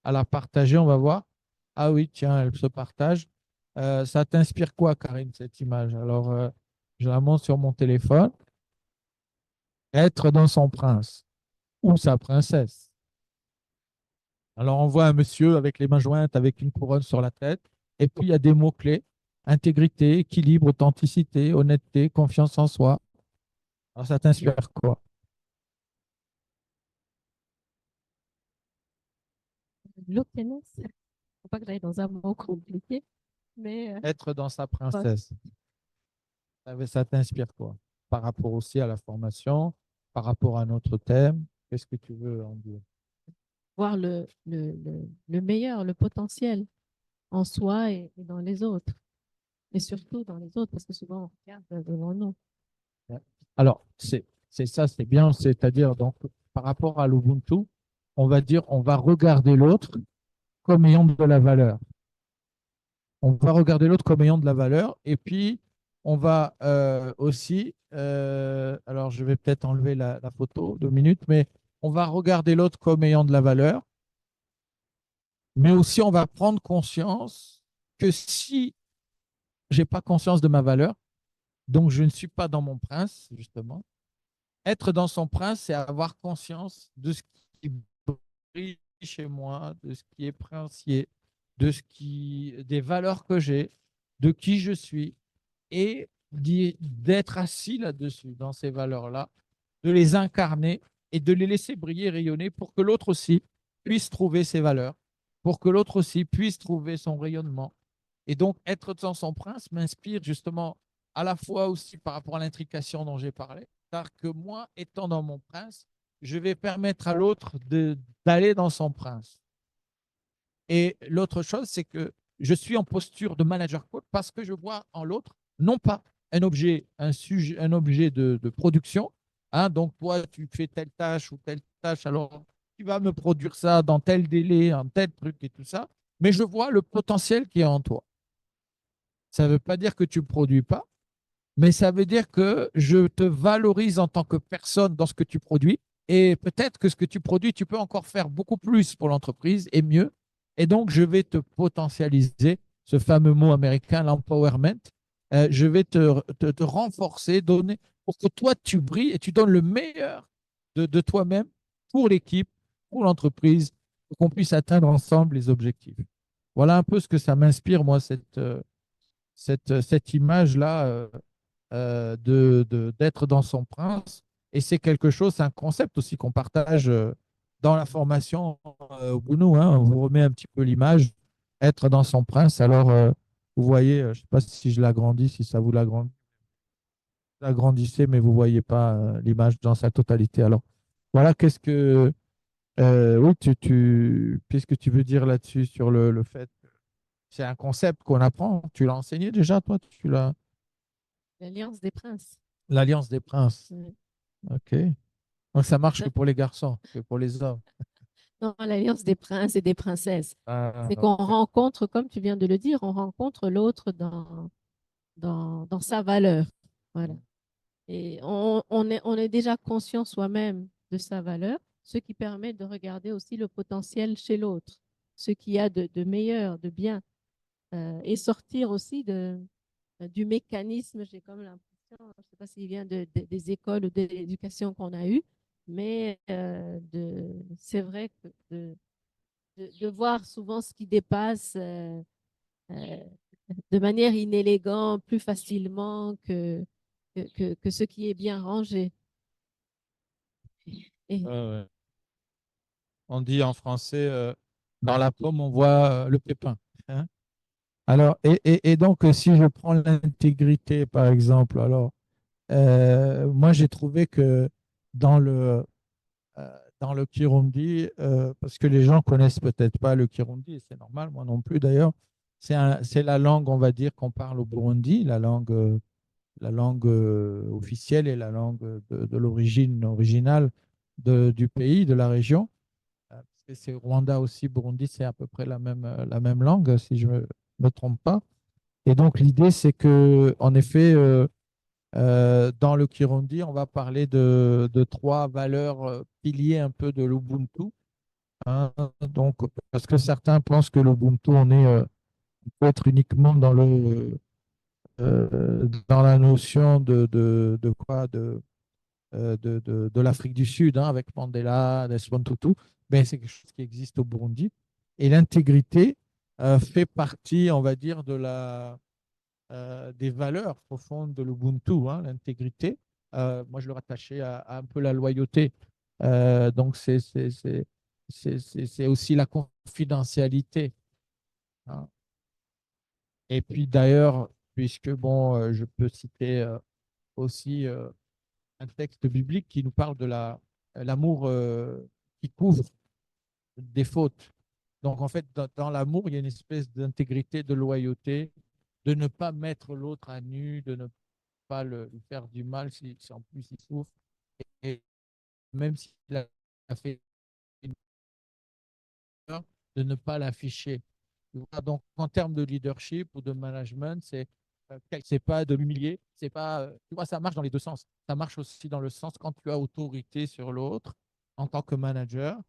la partager, on va voir. Ah oui, tiens, elle se partage. Ça t'inspire quoi, Karine, cette image? Alors, je la montre sur mon téléphone. Être dans son prince ou sa princesse. Alors, on voit un monsieur avec les mains jointes, avec une couronne sur la tête. Et puis, il y a des mots-clés. Intégrité, équilibre, authenticité, honnêteté, confiance en soi. Alors, ça t'inspire quoi? L'openness, faut pas que j'aille dans un mot compliqué, mais Être dans sa ouais, princesse. Ça t'inspire quoi? Par rapport aussi à la formation, par rapport à notre thème, qu'est-ce que tu veux en dire? voir le meilleur, le potentiel en soi et dans les autres. Et surtout dans les autres, parce que souvent on regarde devant nous. Ouais. Alors, c'est ça, c'est bien, c'est-à-dire donc par rapport à l'Ubuntu, on va dire, on va regarder l'autre comme ayant de la valeur. On va regarder l'autre comme ayant de la valeur, et puis on va aussi, alors je vais peut-être enlever la photo 2 minutes, mais on va regarder l'autre comme ayant de la valeur, mais aussi on va prendre conscience que si j'ai pas conscience de ma valeur, donc je ne suis pas dans mon prince, justement. Être dans son prince, c'est avoir conscience de ce qui brille chez moi, de ce qui est princier, des valeurs que j'ai, de qui je suis, et d'être assis là-dessus, dans ces valeurs-là, de les incarner et de les laisser briller, rayonner pour que l'autre aussi puisse trouver ses valeurs, pour que l'autre aussi puisse trouver son rayonnement. Et donc, être dans son prince m'inspire justement à la fois aussi par rapport à l'intrication dont j'ai parlé, car que moi, étant dans mon prince, je vais permettre à l'autre d'aller dans son prince. Et l'autre chose, c'est que je suis en posture de manager coach parce que je vois en l'autre non pas un objet, un sujet, un objet de production. Hein, donc, toi, tu fais telle tâche ou telle tâche, alors tu vas me produire ça dans tel délai, en tel truc et tout ça. Mais je vois le potentiel qui est en toi. Ça ne veut pas dire que tu ne produis pas, mais ça veut dire que je te valorise en tant que personne dans ce que tu produis. Et peut-être que ce que tu produis, tu peux encore faire beaucoup plus pour l'entreprise et mieux. Et donc, je vais te potentialiser, ce fameux mot américain, l'empowerment. Je vais te renforcer, donner pour que toi, tu brilles et tu donnes le meilleur de toi-même pour l'équipe, pour l'entreprise, pour qu'on puisse atteindre ensemble les objectifs. Voilà un peu ce que ça m'inspire, moi, cette image-là d'être dans son prince. Et c'est quelque chose, c'est un concept aussi qu'on partage dans la formation au Bounou. Hein. On vous remet un petit peu l'image, être dans son prince. Alors, vous voyez, je ne sais pas si je l'agrandis, si ça vous l'agrandissez, mais vous ne voyez pas l'image dans sa totalité. Alors, voilà, oui, qu'est-ce que tu veux dire là-dessus sur le fait que c'est un concept qu'on apprend. Tu l'as enseigné déjà, toi? L'Alliance des princes. L'Alliance des princes. Ouais. OK. Donc, ça marche que pour les garçons, que pour les hommes. Non, l'Alliance des princes et des princesses. Ah, C'est qu'on OK. rencontre, comme tu viens de le dire, on rencontre l'autre dans sa valeur. Voilà. Et on est déjà conscient soi-même de sa valeur, ce qui permet de regarder aussi le potentiel chez l'autre, ce qu'il y a de meilleur, de bien, et sortir aussi du mécanisme, j'ai comme l'impression, je ne sais pas s'il vient des écoles ou de l'éducation qu'on a eues, mais c'est vrai que de voir souvent ce qui dépasse euh, de manière inélégante plus facilement que ce qui est bien rangé. Et, Ouais, ouais. On dit en français, dans la pomme, on voit le pépin. Hein. Alors, et donc, si je prends l'intégrité, par exemple, alors, moi, j'ai trouvé que dans le Kirundi, parce que les gens connaissent peut-être pas le Kirundi, et c'est normal, moi non plus d'ailleurs, c'est la langue, on va dire, qu'on parle au Burundi, la langue officielle et la langue de l'origine originale du pays, de la région. Parce que c'est Rwanda aussi, Burundi, c'est à peu près la même langue, si je ne me trompe pas. Et donc, l'idée, c'est que, en effet, dans le Kirundi, on va parler de trois valeurs piliers un peu de l'Ubuntu. Hein. Donc, parce que certains pensent que l'Ubuntu, on peut être uniquement dans la notion de quoi? De l'Afrique du Sud, hein, avec Mandela, Desmond Tutu, mais c'est quelque chose qui existe au Burundi. Et l'intégrité fait partie, on va dire, des valeurs profondes de l'Ubuntu, hein, l'intégrité. Moi, je le rattachais à un peu la loyauté. Donc, c'est aussi la confidentialité. Hein. Et puis, d'ailleurs, puisque, bon, je peux citer aussi un texte biblique qui nous parle de l'amour qui couvre des fautes. Donc, en fait, dans l'amour, il y a une espèce d'intégrité, de loyauté, de ne pas mettre l'autre à nu, de ne pas lui faire du mal si en plus il souffre. Et même s'il a fait une erreur, de ne pas l'afficher. Donc, en termes de leadership ou de management, c'est pas de l'humilier, c'est pas, tu vois, ça marche dans les deux sens. Ça marche aussi dans le sens quand tu as autorité sur l'autre en tant que manager,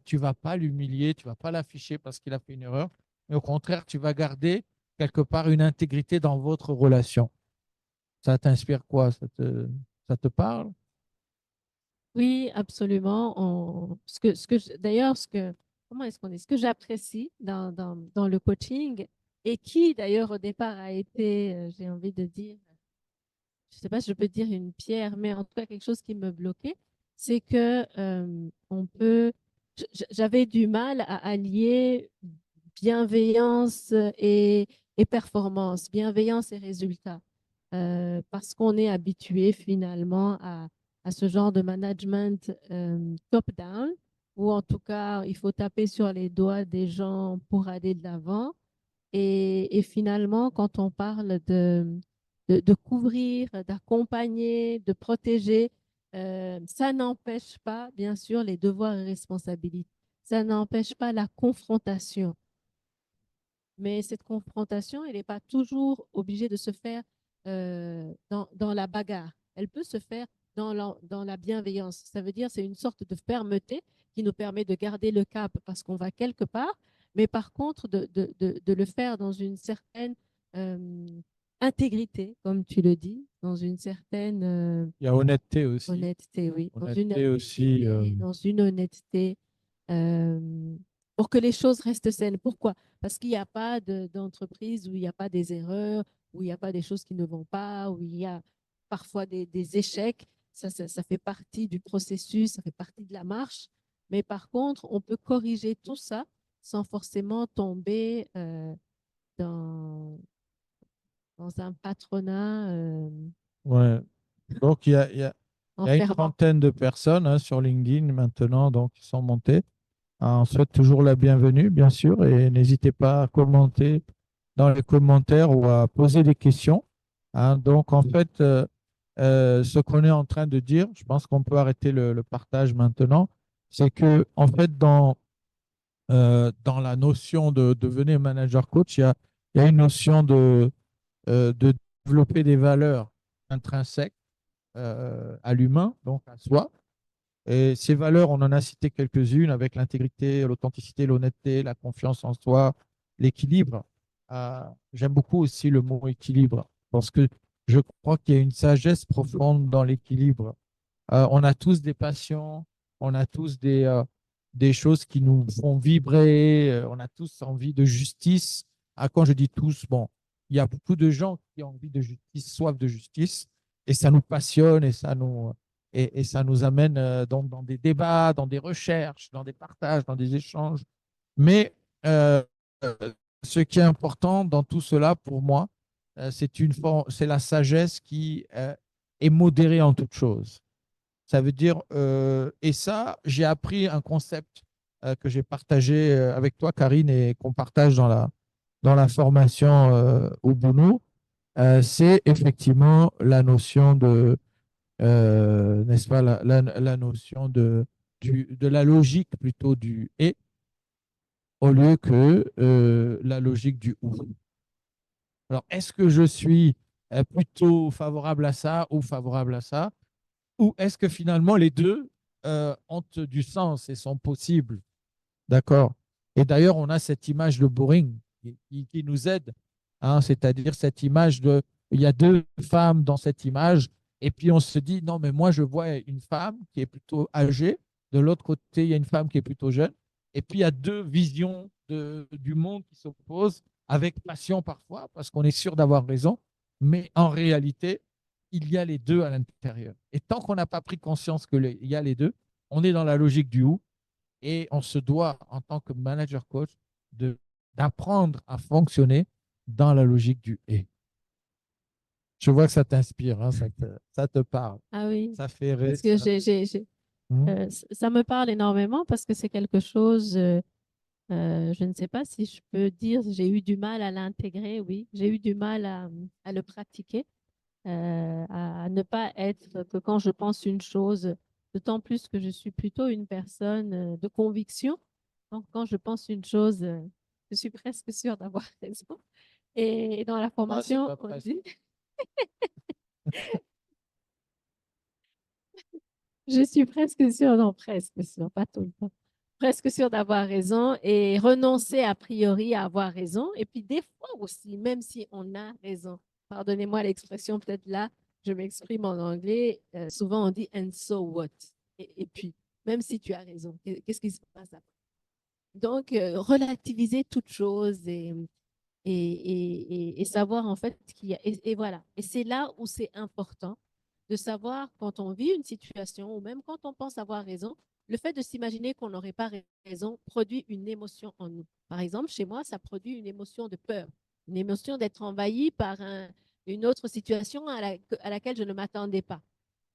tu vas pas l'humilier, tu vas pas l'afficher parce qu'il a fait une erreur, mais au contraire, tu vas garder quelque part une intégrité dans votre relation. Ça t'inspire quoi? Ça te parle? oui, absolument. D'ailleurs, comment est-ce qu'on dit? Ce que j'apprécie dans le coaching et qui, d'ailleurs, au départ a été, j'ai envie de dire, je ne sais pas si je peux dire une pierre, mais en tout cas quelque chose qui me bloquait, c'est que j'avais du mal à allier bienveillance et performance, bienveillance et résultat, parce qu'on est habitué finalement à ce genre de management top-down, où en tout cas il faut taper sur les doigts des gens pour aller de l'avant. Et finalement, quand on parle de couvrir, d'accompagner, de protéger, ça n'empêche pas, bien sûr, les devoirs et responsabilités. Ça n'empêche pas la confrontation. Mais cette confrontation, elle n'est pas toujours obligée de se faire dans la bagarre. Elle peut se faire dans la bienveillance. Ça veut dire c'est une sorte de fermeté qui nous permet de garder le cap parce qu'on va quelque part, mais par contre de le faire dans une certaine euh, intégrité, comme tu le dis, dans une certaine Il y a honnêteté aussi. honnêteté, oui, dans une Honnêteté aussi. intégrité, dans une honnêteté, euh, pour que les choses restent saines. Pourquoi? Parce qu'il n'y a pas d'entreprise où il n'y a pas des erreurs, où il n'y a pas des choses qui ne vont pas, où il y a parfois des échecs. Ça fait partie du processus, ça fait partie de la marche. Mais par contre, on peut corriger tout ça sans forcément tomber dans un patronat Ouais. Donc, il y a une enfermant. trentaine de personnes hein, sur LinkedIn maintenant donc, qui sont montées. On souhaite toujours la bienvenue, bien sûr, et n'hésitez pas à commenter dans les commentaires ou à poser des questions. Hein. Donc, en fait, ce qu'on est en train de dire, je pense qu'on peut arrêter le partage maintenant, c'est que, en fait, dans la notion de devenir manager coach, il y a une notion de développer des valeurs intrinsèques à l'humain, donc à soi, Et ces valeurs, on en a cité quelques-unes avec l'intégrité, l'authenticité, l'honnêteté, la confiance en soi, l'équilibre. J'aime beaucoup aussi le mot équilibre parce que je crois qu'il y a une sagesse profonde dans l'équilibre. On a tous des passions, on a tous des choses qui nous font vibrer, on a tous envie de justice. Quand je dis tous, bon, il y a beaucoup de gens qui ont envie de justice, soif de justice, et ça nous passionne et ça nous amène donc dans des débats, dans des recherches, dans des partages, dans des échanges. Mais euh, euh, ce qui est important dans tout cela, pour moi, c'est la sagesse qui est modérée en toute chose. Ça veut dire, et ça, j'ai appris un concept que j'ai partagé avec toi, Karine, et qu'on partage dans la formation Ubuntu. C'est effectivement la notion n'est-ce pas, la notion de la logique plutôt du et au lieu que la logique du ou. Alors, est-ce que je suis plutôt favorable à ça ou favorable à ça? Ou est-ce que finalement les deux ont du sens et sont possibles? D'accord. Et d'ailleurs, on a cette image de Boring qui nous aide, hein, c'est-à-dire cette image de, il y a deux femmes dans cette image, et puis on se dit, non, mais moi je vois une femme qui est plutôt âgée, de l'autre côté, il y a une femme qui est plutôt jeune, et puis il y a deux visions du monde qui s'opposent, avec passion parfois, parce qu'on est sûr d'avoir raison, mais en réalité, il y a les deux à l'intérieur. Et tant qu'on n'a pas pris conscience qu'il y a les deux, on est dans la logique du ou, et on se doit, en tant que manager coach, d'apprendre à fonctionner dans la logique du et. Je vois que ça t'inspire, hein, ça te parle. Ah oui, Ça fait parce que Hmm. ça me parle énormément parce que c'est quelque chose, je ne sais pas si je peux dire, j'ai eu du mal à l'intégrer, oui, j'ai eu du mal à le pratiquer, à ne pas être que quand je pense une chose, d'autant plus que je suis plutôt une personne de conviction. Donc, quand je pense une chose, je suis presque sûre d'avoir raison. Et dans la Non, c'est formation, pas on presque. dit, je suis presque sûre, non, presque sûre, pas tout le temps, presque sûre d'avoir raison et renoncer a priori à avoir raison. Et puis des fois aussi, même si on a raison, pardonnez-moi l'expression, peut-être là, je m'exprime en anglais, souvent on dit and so what? Et puis, même si tu as raison, qu'est-ce qui se passe après? Donc, relativiser toute chose et savoir en fait qu'il y a, et voilà. Et c'est là où c'est important de savoir quand on vit une situation ou même quand on pense avoir raison, le fait de s'imaginer qu'on n'aurait pas raison produit une émotion en nous. Par exemple, chez moi, ça produit une émotion de peur, une émotion d'être envahi par une autre situation à laquelle je ne m'attendais pas.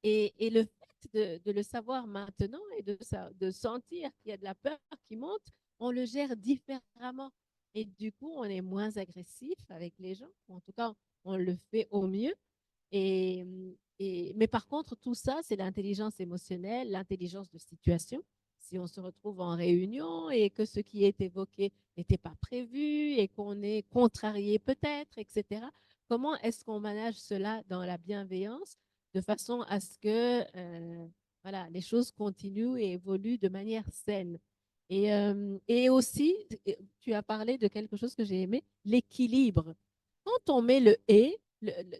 Et le fait de le savoir maintenant et de sentir qu'il y a de la peur qui monte, on le gère différemment. Et du coup, on est moins agressif avec les gens. En tout cas, on le fait au mieux. Et, mais par contre, tout ça, c'est l'intelligence émotionnelle, l'intelligence de situation. Si on se retrouve en réunion et que ce qui est évoqué n'était pas prévu et qu'on est contrarié peut-être, etc., comment est-ce qu'on manage cela dans la bienveillance de façon à ce que voilà, les choses continuent et évoluent de manière saine? Et aussi, tu as parlé de quelque chose que j'ai aimé, l'équilibre. Quand on met le et,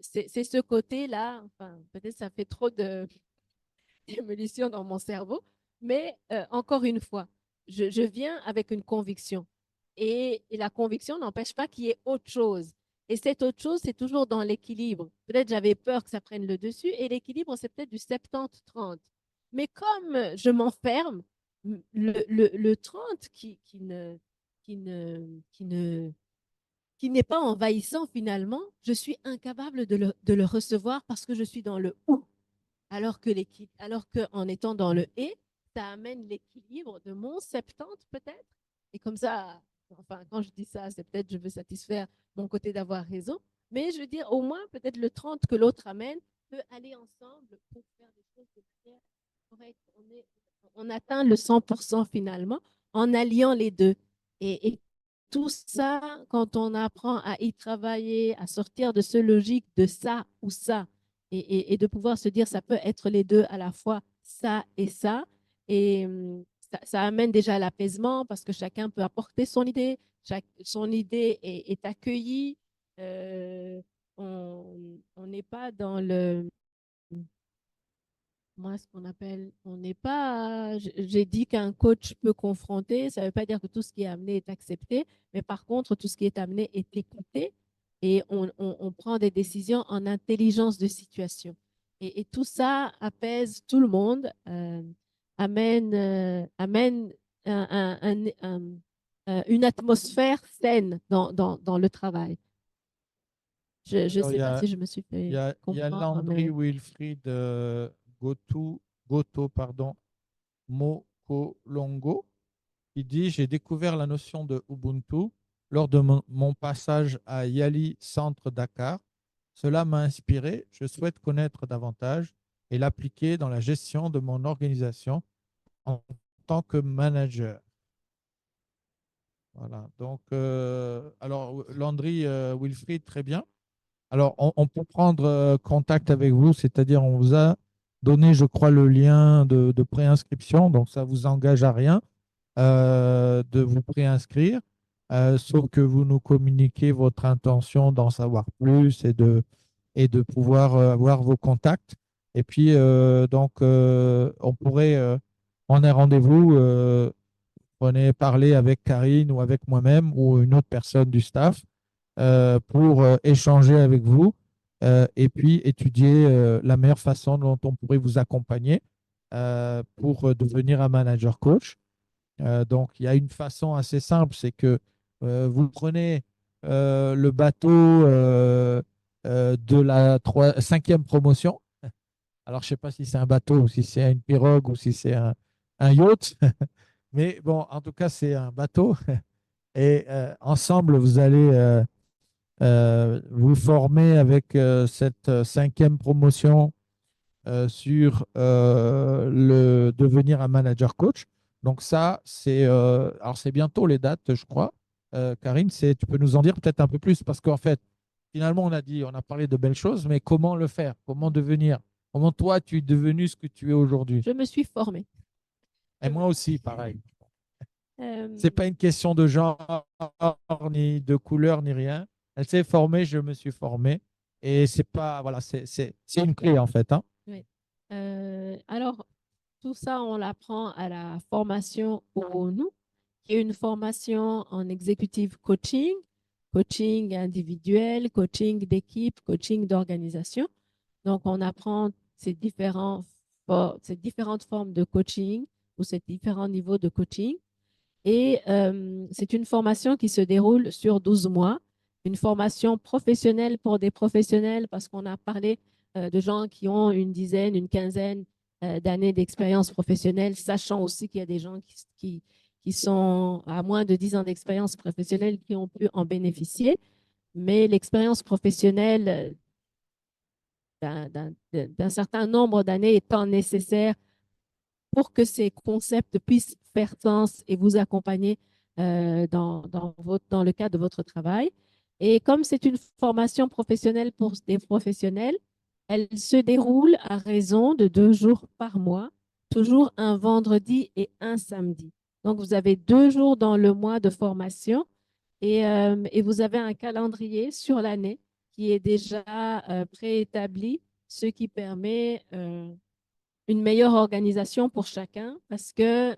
c'est ce côté-là, enfin, peut-être ça fait trop de d'émulsion dans mon cerveau, mais encore une fois, je viens avec une conviction. Et la conviction n'empêche pas qu'il y ait autre chose. Et cette autre chose, c'est toujours dans l'équilibre. Peut-être j'avais peur que ça prenne le dessus, et l'équilibre, c'est peut-être du 70-30. Mais comme je m'enferme, le 30 qui n'est pas envahissant finalement, je suis incapable de le recevoir parce que je suis dans le ou. Alors qu'en étant dans le et, ça amène l'équilibre de mon 70 peut-être. Et comme ça, enfin, quand je dis ça, c'est peut-être je veux satisfaire mon côté d'avoir raison. Mais je veux dire, au moins, peut-être le 30 que l'autre amène peut aller ensemble pour faire des choses de manière correcte. On atteint le 100% finalement en alliant les deux. Et tout ça, quand on apprend à y travailler, à sortir de ce logique de ça ou ça, et de pouvoir se dire ça peut être les deux à la fois, ça et ça, Et ça amène déjà à l'apaisement parce que chacun peut apporter son idée. Son idée est accueillie. On n'est pas dans le... Moi, ce qu'on appelle, on n'est pas, j'ai dit qu'un coach peut confronter, ça ne veut pas dire que tout ce qui est amené est accepté, mais par contre, tout ce qui est amené est écouté et on prend des décisions en intelligence de situation. Et tout ça apaise tout le monde, amène une atmosphère saine dans le travail. Je ne Alors, sais pas si je me suis il y fait a comprendre, Landry mais Wilfried Goto, pardon, Mokolongo qui dit: J'ai découvert la notion de Ubuntu lors de mon passage à Yali Centre Dakar. Cela m'a inspiré. Je souhaite connaître davantage et l'appliquer dans la gestion de mon organisation en tant que manager. Voilà. Donc, alors, Landry Wilfried, très bien. Alors, on peut prendre contact avec vous, c'est-à-dire on vous a donné, je crois, le lien de préinscription, donc ça vous engage à rien de vous préinscrire, sauf que vous nous communiquez votre intention d'en savoir plus et de pouvoir avoir vos contacts. Et puis, donc, on pourrait prendre un rendez-vous, prenez parler avec Karine ou avec moi-même ou une autre personne du staff pour échanger avec vous et puis étudier la meilleure façon dont on pourrait vous accompagner pour devenir un manager coach. Donc, il y a une façon assez simple, c'est que vous prenez le bateau de la cinquième promotion. Alors, je ne sais pas si c'est un bateau ou si c'est une pirogue ou si c'est un yacht. Mais bon, en tout cas, c'est un bateau. Et ensemble, vous allez vous former avec cette cinquième promotion sur le devenir un manager coach. Donc ça, alors c'est bientôt les dates, je crois. Karine, tu peux nous en dire peut-être un peu plus parce qu'en fait, finalement, on a parlé de belles choses, mais comment le faire? Comment devenir? Comment toi, tu es devenu ce que tu es aujourd'hui? je me suis formée. Et moi aussi, pareil. C'est Euh, pas une question de genre, ni de couleur, ni rien. Elle s'est formée, je me suis formé. Et c'est pas, voilà, c'est une clé en fait, hein. oui. Alors, tout ça, on l'apprend à la formation ONU, qui est une formation en executive coaching, coaching individuel, coaching d'équipe, coaching d'organisation. Donc, on apprend ces différentes formes de coaching ou ces différents niveaux de coaching. Et c'est une formation qui se déroule sur 12 mois, une formation professionnelle pour des professionnels parce qu'on a parlé de gens qui ont une dizaine, une quinzaine d'années d'expérience professionnelle, sachant aussi qu'il y a des gens qui sont à moins de 10 ans d'expérience professionnelle qui ont pu en bénéficier. Mais l'expérience professionnelle d'un certain nombre d'années étant nécessaire pour que ces concepts puissent faire sens et vous accompagner dans le cadre de votre travail. Et comme c'est une formation professionnelle pour des professionnels, elle se déroule à raison de 2 jours par mois, toujours un vendredi et un samedi. Donc, vous avez 2 jours dans le mois de formation et vous avez un calendrier sur l'année qui est déjà préétabli, ce qui permet une meilleure organisation pour chacun parce que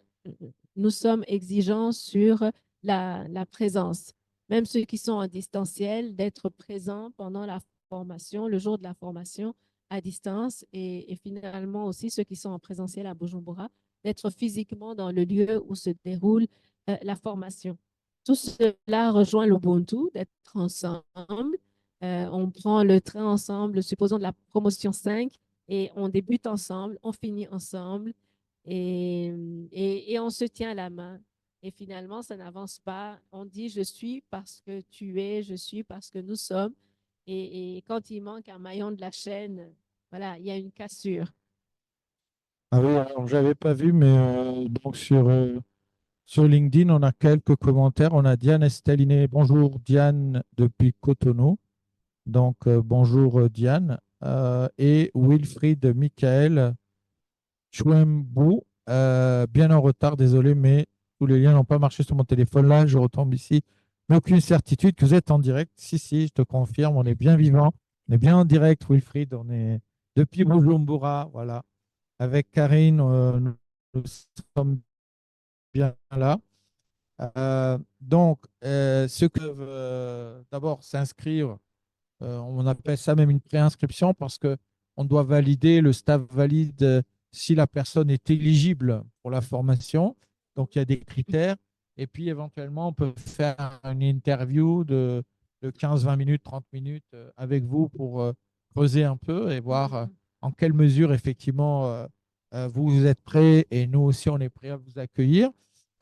nous sommes exigeants sur la présence. Même ceux qui sont en distanciel, d'être présents pendant la formation, le jour de la formation à distance et finalement aussi ceux qui sont en présentiel à Bujumbura, d'être physiquement dans le lieu où se déroule la formation. Tout cela rejoint l'Ubuntu, d'être ensemble. On prend le train ensemble, supposons de la promotion 5, et on débute ensemble, on finit ensemble et on se tient la main. Et finalement, ça n'avance pas. On dit je suis parce que tu es, je suis parce que nous sommes. Et quand il manque un maillon de la chaîne, voilà, il y a une cassure. Ah oui, alors j'avais pas vu, mais donc sur LinkedIn, on a quelques commentaires. On a Diane Esteline. Bonjour Diane depuis Cotonou. Donc bonjour Diane. Et Wilfried Michael Chouembou bien en retard, désolé, mais tous les liens n'ont pas marché sur mon téléphone. Là, je retombe ici. Mais aucune certitude que vous êtes en direct. Si, si, je te confirme, on est bien vivant. On est bien en direct, Wilfried. On est depuis Bujumbura, voilà. Avec Karine, nous sommes bien là. Ceux qui peuvent d'abord s'inscrire, on appelle ça même une préinscription parce que on doit valider, le staff valide si la personne est éligible pour la formation. Donc, il y a des critères. Et puis, éventuellement, on peut faire une interview de 15, 20 minutes, 30 minutes avec vous pour creuser un peu et voir en quelle mesure, effectivement, vous êtes prêts et nous aussi, on est prêts à vous accueillir.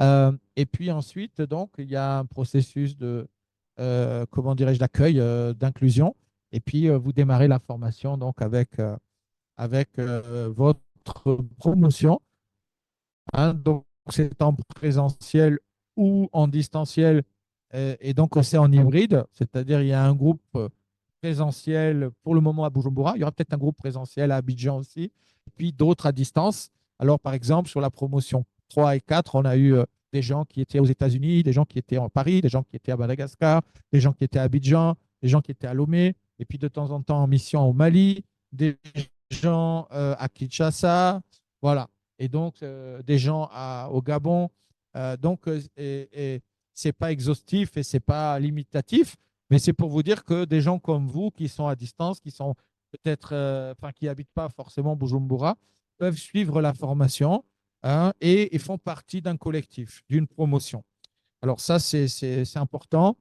Et puis ensuite, donc, il y a un processus de, comment dirais-je, d'accueil, d'inclusion. Et puis, vous démarrez la formation donc avec votre promotion. Hein. Donc, c'est en présentiel ou en distanciel. Et donc, c'est en hybride, c'est-à-dire il y a un groupe présentiel pour le moment à Bujumbura. Il y aura peut-être un groupe présentiel à Abidjan aussi, et puis d'autres à distance. Alors, par exemple, sur la promotion 3 et 4, on a eu des gens qui étaient aux États-Unis, des gens qui étaient en Paris, des gens qui étaient à Madagascar, des gens qui étaient à Abidjan, des gens qui étaient à Lomé, et puis de temps en temps en mission au Mali, des gens à Kinshasa, voilà. Et donc, des gens au Gabon. Et c'est pas exhaustif et c'est pas limitatif. Mais c'est pour vous dire que des gens comme vous qui sont à distance, qui sont peut-être, enfin, qui n'habitent pas forcément Bujumbura, peuvent suivre la formation, hein, et font partie d'un collectif, d'une promotion. Alors ça, c'est important.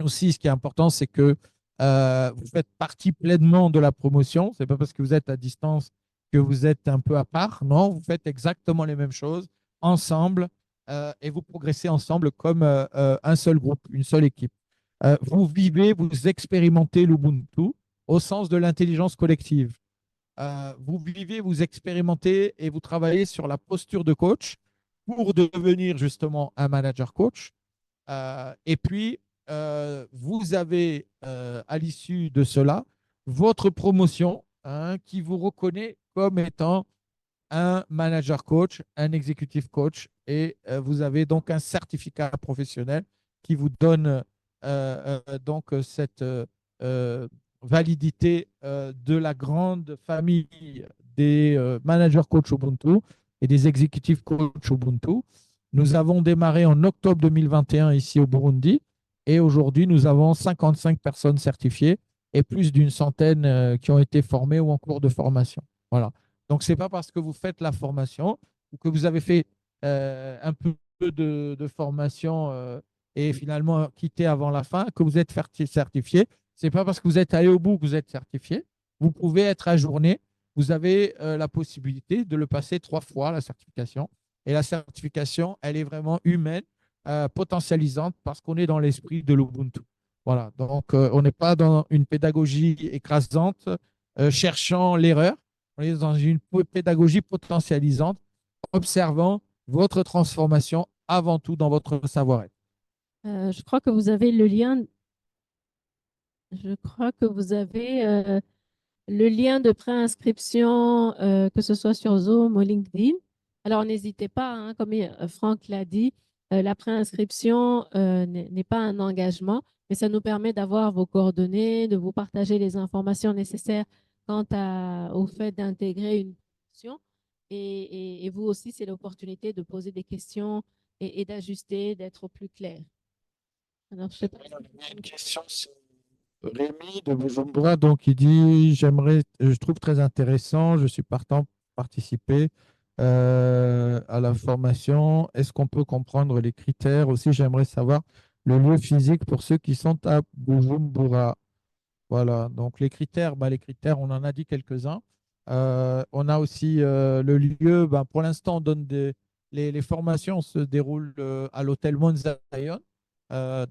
Aussi, ce qui est important, c'est que vous faites partie pleinement de la promotion. Ce n'est pas parce que vous êtes à distance que vous êtes un peu à part. Non, vous faites exactement les mêmes choses ensemble et vous progressez ensemble comme un seul groupe, une seule équipe. Vous vivez, vous expérimentez l'Ubuntu au sens de l'intelligence collective. Vous vivez, vous expérimentez et vous travaillez sur la posture de coach pour devenir justement un manager coach. Et puis, vous avez à l'issue de cela votre promotion, hein, qui vous reconnaît comme étant un manager coach, un executive coach, et vous avez donc un certificat professionnel qui vous donne donc cette validité de la grande famille des managers coach Ubuntu et des executive coach Ubuntu. Nous avons démarré en octobre 2021 ici au Burundi et aujourd'hui nous avons 55 personnes certifiées et plus d'une centaine qui ont été formées ou en cours de formation. Voilà. Donc, ce n'est pas parce que vous faites la formation ou que vous avez fait un peu de formation et finalement quitté avant la fin que vous êtes certifié. Ce n'est pas parce que vous êtes allé au bout que vous êtes certifié. Vous pouvez être ajourné. Vous avez la possibilité de le passer 3 fois, la certification. Et la certification, elle est vraiment humaine, potentialisante, parce qu'on est dans l'esprit de l'Ubuntu. Voilà. Donc, on n'est pas dans une pédagogie écrasante, cherchant l'erreur. On est dans une pédagogie potentialisante, observant votre transformation avant tout dans votre savoir-être. Je crois que vous avez le lien. Je crois que vous avez le lien de préinscription, que ce soit sur Zoom ou LinkedIn. Alors, n'hésitez pas, hein, comme Franck l'a dit, la préinscription n'est pas un engagement, mais ça nous permet d'avoir vos coordonnées, de vous partager les informations nécessaires quant au fait d'intégrer une session. Et vous aussi, c'est l'opportunité de poser des questions et d'ajuster, d'être au plus clair. Alors, je sais pas. Il y a une question, c'est Rémi de Bujumbura, donc il dit, je trouve très intéressant, je suis partant pour participer à la formation. Est-ce qu'on peut comprendre les critères? Aussi, j'aimerais savoir le lieu physique pour ceux qui sont à Bujumbura. Voilà, donc les critères, on en a dit quelques-uns. On a aussi le lieu, ben, pour l'instant, les formations se déroulent à l'hôtel Mont Zion,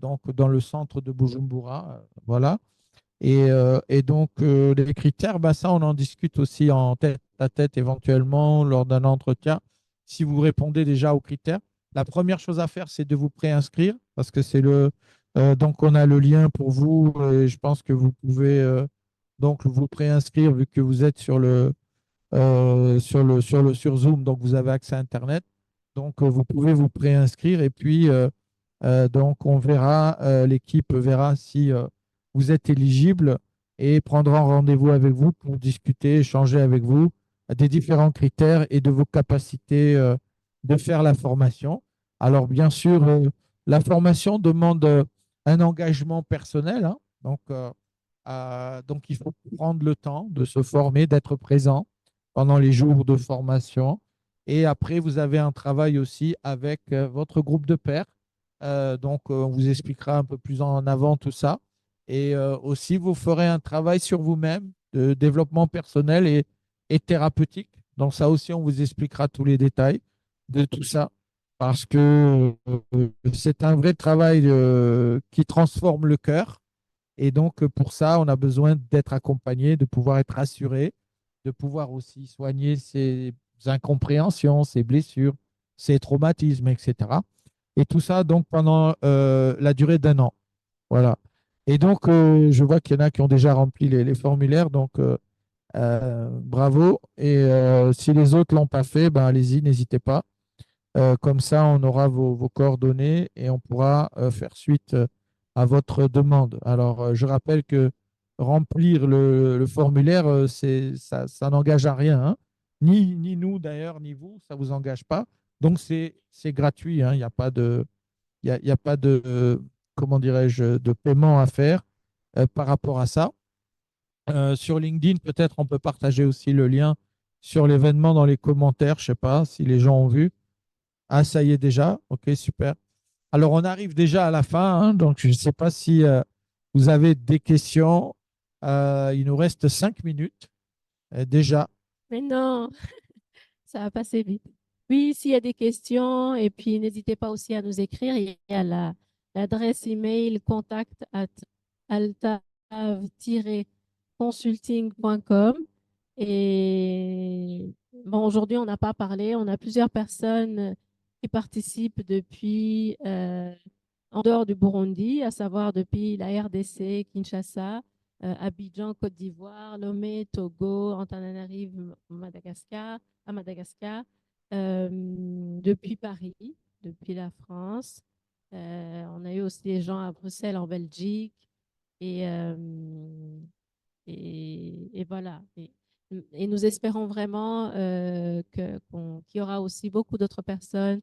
donc dans le centre de Bujumbura. Voilà. Et donc, les critères, ben, ça, on en discute aussi en tête à tête éventuellement lors d'un entretien. Si vous répondez déjà aux critères, la première chose à faire, c'est de vous préinscrire parce que donc, on a le lien pour vous et je pense que vous pouvez donc vous préinscrire vu que vous êtes sur sur Zoom. Donc, vous avez accès à Internet. Donc, vous pouvez vous préinscrire et puis, donc, on verra, l'équipe verra si vous êtes éligible et prendra rendez-vous avec vous pour discuter, échanger avec vous des différents critères et de vos capacités de faire la formation. Alors, bien sûr, la formation demande un engagement personnel, hein. Donc, il faut prendre le temps de se former, d'être présent pendant les jours de formation. Et après, vous avez un travail aussi avec votre groupe de pairs. On vous expliquera un peu plus en avant tout ça. Et aussi, vous ferez un travail sur vous-même de développement personnel et thérapeutique. Donc, ça aussi, on vous expliquera tous les détails de tout ça parce que c'est un vrai travail qui transforme le cœur. Et donc, pour ça, on a besoin d'être accompagné, de pouvoir être assuré, de pouvoir aussi soigner ses incompréhensions, ses blessures, ses traumatismes, etc. Et tout ça, donc, pendant la durée d'un an. Voilà. Et donc, je vois qu'il y en a qui ont déjà rempli les formulaires. Donc, bravo. Et si les autres ne l'ont pas fait, ben, allez-y, n'hésitez pas. Comme ça, on aura vos coordonnées et on pourra faire suite à votre demande. Alors, je rappelle que remplir le formulaire, ça n'engage à rien, hein. Ni nous d'ailleurs, ni vous, ça ne vous engage pas. Donc, c'est gratuit, hein. Il n'y a pas de, il y a pas de comment dirais-je, de paiement à faire par rapport à ça. Sur LinkedIn, peut-être on peut partager aussi le lien sur l'événement dans les commentaires. Je ne sais pas si les gens ont vu. Ah, ça y est déjà. Ok, super. Alors, on arrive déjà à la fin, hein, donc je ne sais pas si vous avez des questions. Il nous reste 5 minutes déjà. Mais non, ça va passer vite. Oui, s'il y a des questions, et puis n'hésitez pas aussi à nous écrire. Il y a l'adresse email contact@altav-consulting.com. Et bon, aujourd'hui, on n'a pas parlé. On a plusieurs personnes qui participent depuis en dehors du Burundi, à savoir depuis la RDC, Kinshasa, Abidjan, Côte d'Ivoire, Lomé, Togo, Antananarive, Madagascar, à Madagascar, depuis Paris, depuis la France. On a eu aussi des gens à Bruxelles, en Belgique. Et, et voilà. Et nous espérons vraiment qu'il y aura aussi beaucoup d'autres personnes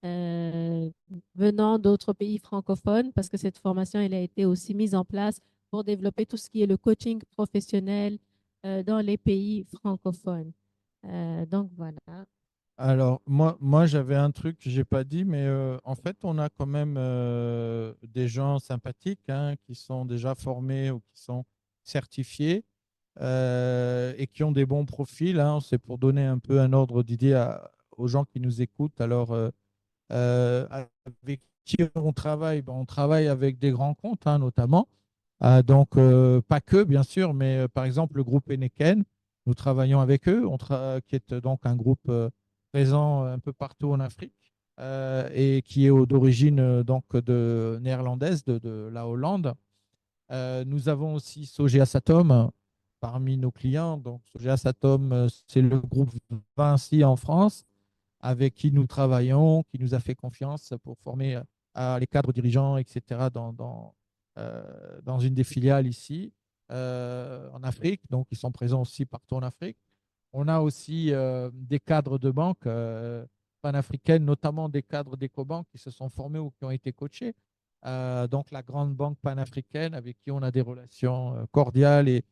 euh, venant d'autres pays francophones, parce que cette formation, elle a été aussi mise en place pour développer tout ce qui est le coaching professionnel dans les pays francophones. Donc voilà. Alors, moi j'avais un truc que je n'ai pas dit, mais en fait, on a quand même des gens sympathiques, hein, qui sont déjà formés ou qui sont certifiés et qui ont des bons profils, hein. C'est pour donner un peu un ordre d'idée aux gens qui nous écoutent. Alors, euh, avec qui on travaille? Ben, on travaille avec des grands comptes, hein, notamment. Pas que, bien sûr, mais par exemple, le groupe Heineken, nous travaillons avec eux, qui est donc un groupe présent un peu partout en Afrique et qui est d'origine néerlandaise, de la Hollande. Nous avons aussi Sogea Satom parmi nos clients. Donc, Sogea Satom, c'est le groupe Vinci en France avec qui nous travaillons, qui nous a fait confiance pour former les cadres dirigeants, etc., dans une des filiales ici en Afrique. Donc, ils sont présents aussi partout en Afrique. On a aussi des cadres de banque panafricaines, notamment des cadres d'Ecobank qui se sont formés ou qui ont été coachés. Donc, la grande banque panafricaine avec qui on a des relations cordiales et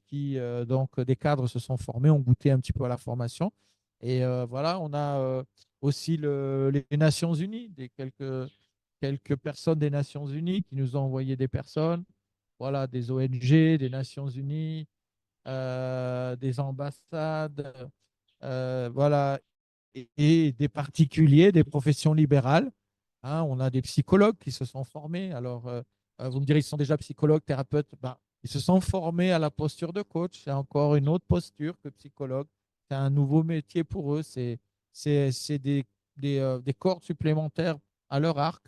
qui, donc, des cadres se sont formés, ont goûté un petit peu à la formation. Et voilà, on a aussi les Nations Unies, quelques personnes des Nations Unies qui nous ont envoyé des personnes, voilà, des ONG, des Nations Unies, des ambassades, voilà, et des particuliers, des professions libérales, hein. On a des psychologues qui se sont formés. Alors, vous me direz, ils sont déjà psychologues, thérapeutes. Ben, ils se sont formés à la posture de coach. C'est encore une autre posture que psychologue. C'est un nouveau métier pour eux. C'est des cordes supplémentaires à leur arc,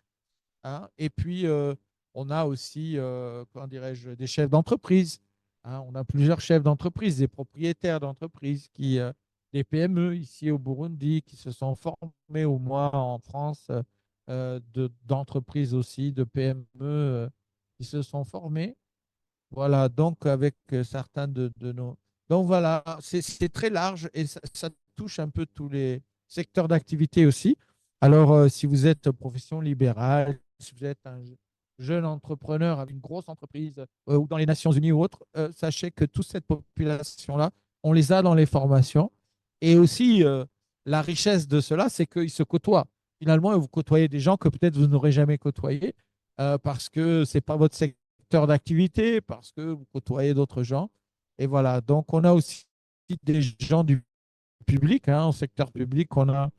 hein. Et puis, on a aussi, comment dirais-je, des chefs d'entreprise Hein. On a plusieurs chefs d'entreprise, des propriétaires d'entreprises, des PME ici au Burundi qui se sont formés, ou moi en France, d'entreprises aussi, de PME qui se sont formés. Voilà, donc avec certains de nos... Donc voilà, c'est très large et ça touche un peu tous les secteurs d'activité aussi. Alors, si vous êtes profession libérale, si vous êtes un jeune entrepreneur avec une grosse entreprise ou dans les Nations Unies ou autre, sachez que toute cette population-là, on les a dans les formations. Et aussi, la richesse de cela, c'est qu'ils se côtoient. Finalement, vous côtoyez des gens que peut-être vous n'aurez jamais côtoyés parce que ce n'est pas votre secteur d'activité, parce que vous côtoyez d'autres gens. Et voilà, donc on a aussi des gens du public, hein, au secteur public. On a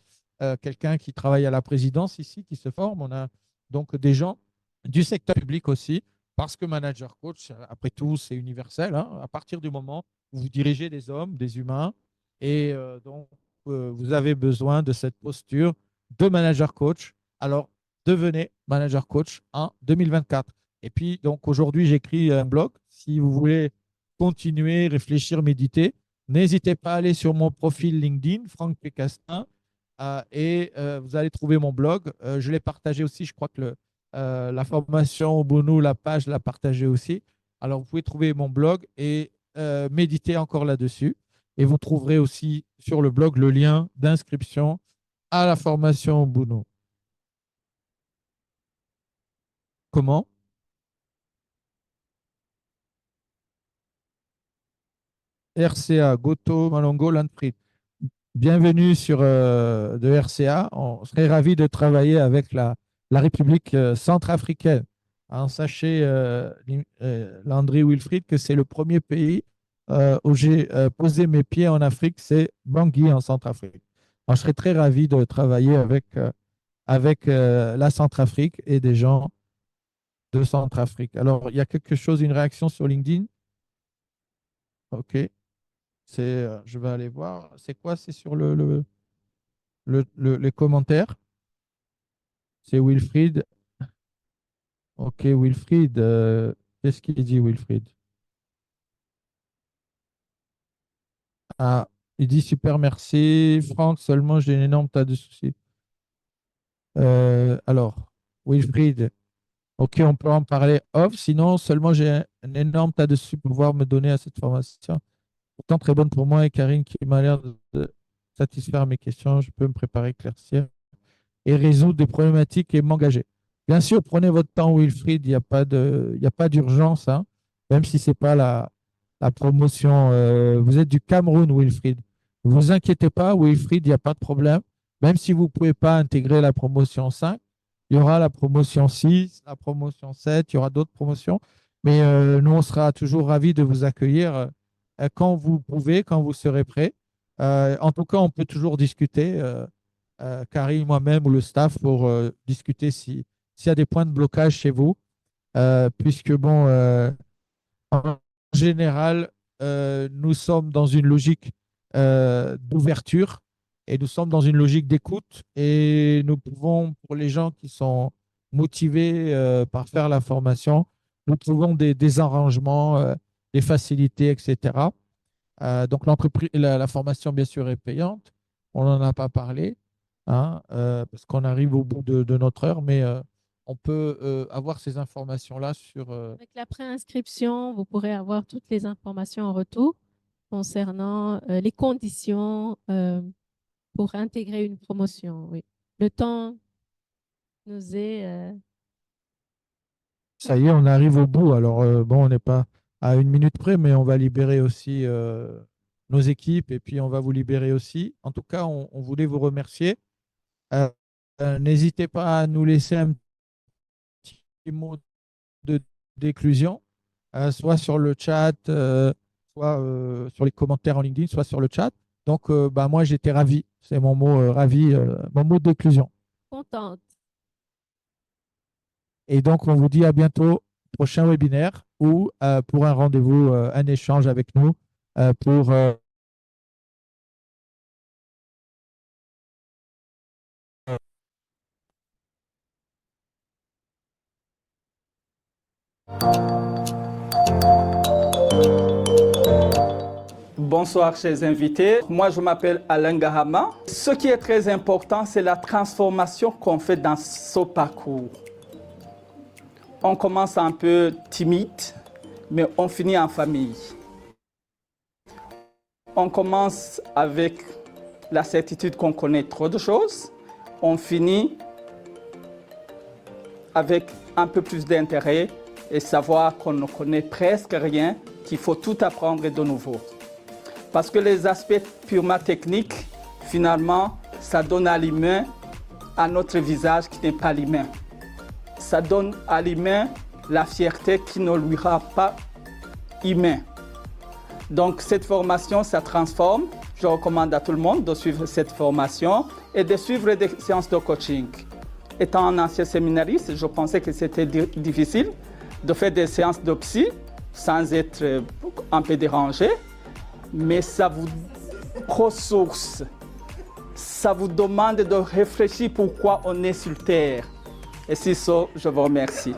quelqu'un qui travaille à la présidence ici, qui se forme. On a donc des gens du secteur public aussi, parce que manager coach, après tout, c'est universel. Hein, à partir du moment où vous dirigez des hommes, des humains, et donc vous avez besoin de cette posture de manager coach. Alors, devenez manager coach en 2024. Et puis, donc aujourd'hui, j'écris un blog. Si vous voulez continuer, réfléchir, méditer, n'hésitez pas à aller sur mon profil LinkedIn, Franck Pécastin, et vous allez trouver mon blog. Je l'ai partagé aussi, je crois que la formation au Bono, la page l'a partagé aussi. Alors, vous pouvez trouver mon blog et méditer encore là-dessus. Et vous trouverez aussi sur le blog le lien d'inscription à la formation au Bono. Comment? RCA, Goto, Malongo, Landfried. Bienvenue sur de RCA. On serait ravi de travailler avec la République centrafricaine. Hein, sachez, Landry Wilfried, que c'est le premier pays où j'ai posé mes pieds en Afrique, c'est Bangui en Centrafrique. Alors, je serais très ravi de travailler avec la Centrafrique et des gens de Centrafrique. Alors, il y a quelque chose, une réaction sur LinkedIn? OK. Je vais aller voir. C'est quoi? C'est sur les commentaires. C'est Wilfried. Ok, Wilfried. Qu'est-ce qu'il dit, Wilfried? Ah, il dit super, merci. Franck, seulement j'ai un énorme tas de soucis. Alors, Wilfried, ok, on peut en parler off. Sinon, seulement j'ai un énorme tas de soucis pour pouvoir me donner à cette formation. Pourtant, très bonne pour moi et Karine qui m'a l'air de satisfaire mes questions. Je peux me préparer, éclaircir et résoudre des problématiques et m'engager. Bien sûr, prenez votre temps, Wilfried, il y a pas d'urgence, hein, même si ce n'est pas la promotion. Vous êtes du Cameroun, Wilfried. Ne vous inquiétez pas, Wilfried, il n'y a pas de problème. Même si vous ne pouvez pas intégrer la promotion 5, il y aura la promotion 6, la promotion 7, il y aura d'autres promotions. Mais nous, on sera toujours ravis de vous accueillir quand vous pouvez, quand vous serez prêt. En tout cas, on peut toujours discuter. Karine, moi-même ou le staff pour discuter s'il y a des points de blocage chez vous, puisque bon, en général, nous sommes dans une logique d'ouverture et nous sommes dans une logique d'écoute et nous pouvons, pour les gens qui sont motivés par faire la formation, nous trouvons des arrangements, des facilités, etc. Donc l'entreprise, la formation, bien sûr, est payante. On n'en a pas parlé, hein, parce qu'on arrive au bout de notre heure, mais on peut avoir ces informations-là sur... Avec la préinscription, vous pourrez avoir toutes les informations en retour concernant les conditions pour intégrer une promotion. Oui. Le temps nous est... Ça y est, on arrive au bout. Alors, bon, on n'est pas à une minute près, mais on va libérer aussi nos équipes et puis on va vous libérer aussi. En tout cas, on voulait vous remercier. Euh, N'hésitez pas à nous laisser un petit mot de d'éclusion, soit sur le chat, soit sur les commentaires en LinkedIn, soit sur le chat. Donc, bah, moi, j'étais ravi. C'est mon mot ravi, mon mot d'éclusion. contente. Et donc, on vous dit à bientôt, prochain webinaire ou pour un rendez-vous, un échange avec nous pour Bonsoir, chers invités. Moi, je m'appelle Alain Gahama. Ce qui est très important, c'est la transformation qu'on fait dans ce parcours. On commence un peu timide, mais on finit en famille. On commence avec la certitude qu'on connaît trop de choses. On finit avec un peu plus d'intérêt et savoir qu'on ne connaît presque rien, qu'il faut tout apprendre de nouveau. Parce que les aspects purement techniques, finalement, ça donne à l'humain un autre visage qui n'est pas l'humain. Ça donne à l'humain la fierté qui ne lui rend pas humain. Donc cette formation, ça transforme. Je recommande à tout le monde de suivre cette formation et de suivre des séances de coaching. Étant un ancien séminariste, je pensais que c'était difficile de faire des séances de psy sans être un peu dérangé. Mais ça vous ressource, ça vous demande de réfléchir pourquoi on est sur Terre. Et c'est ça, je vous remercie.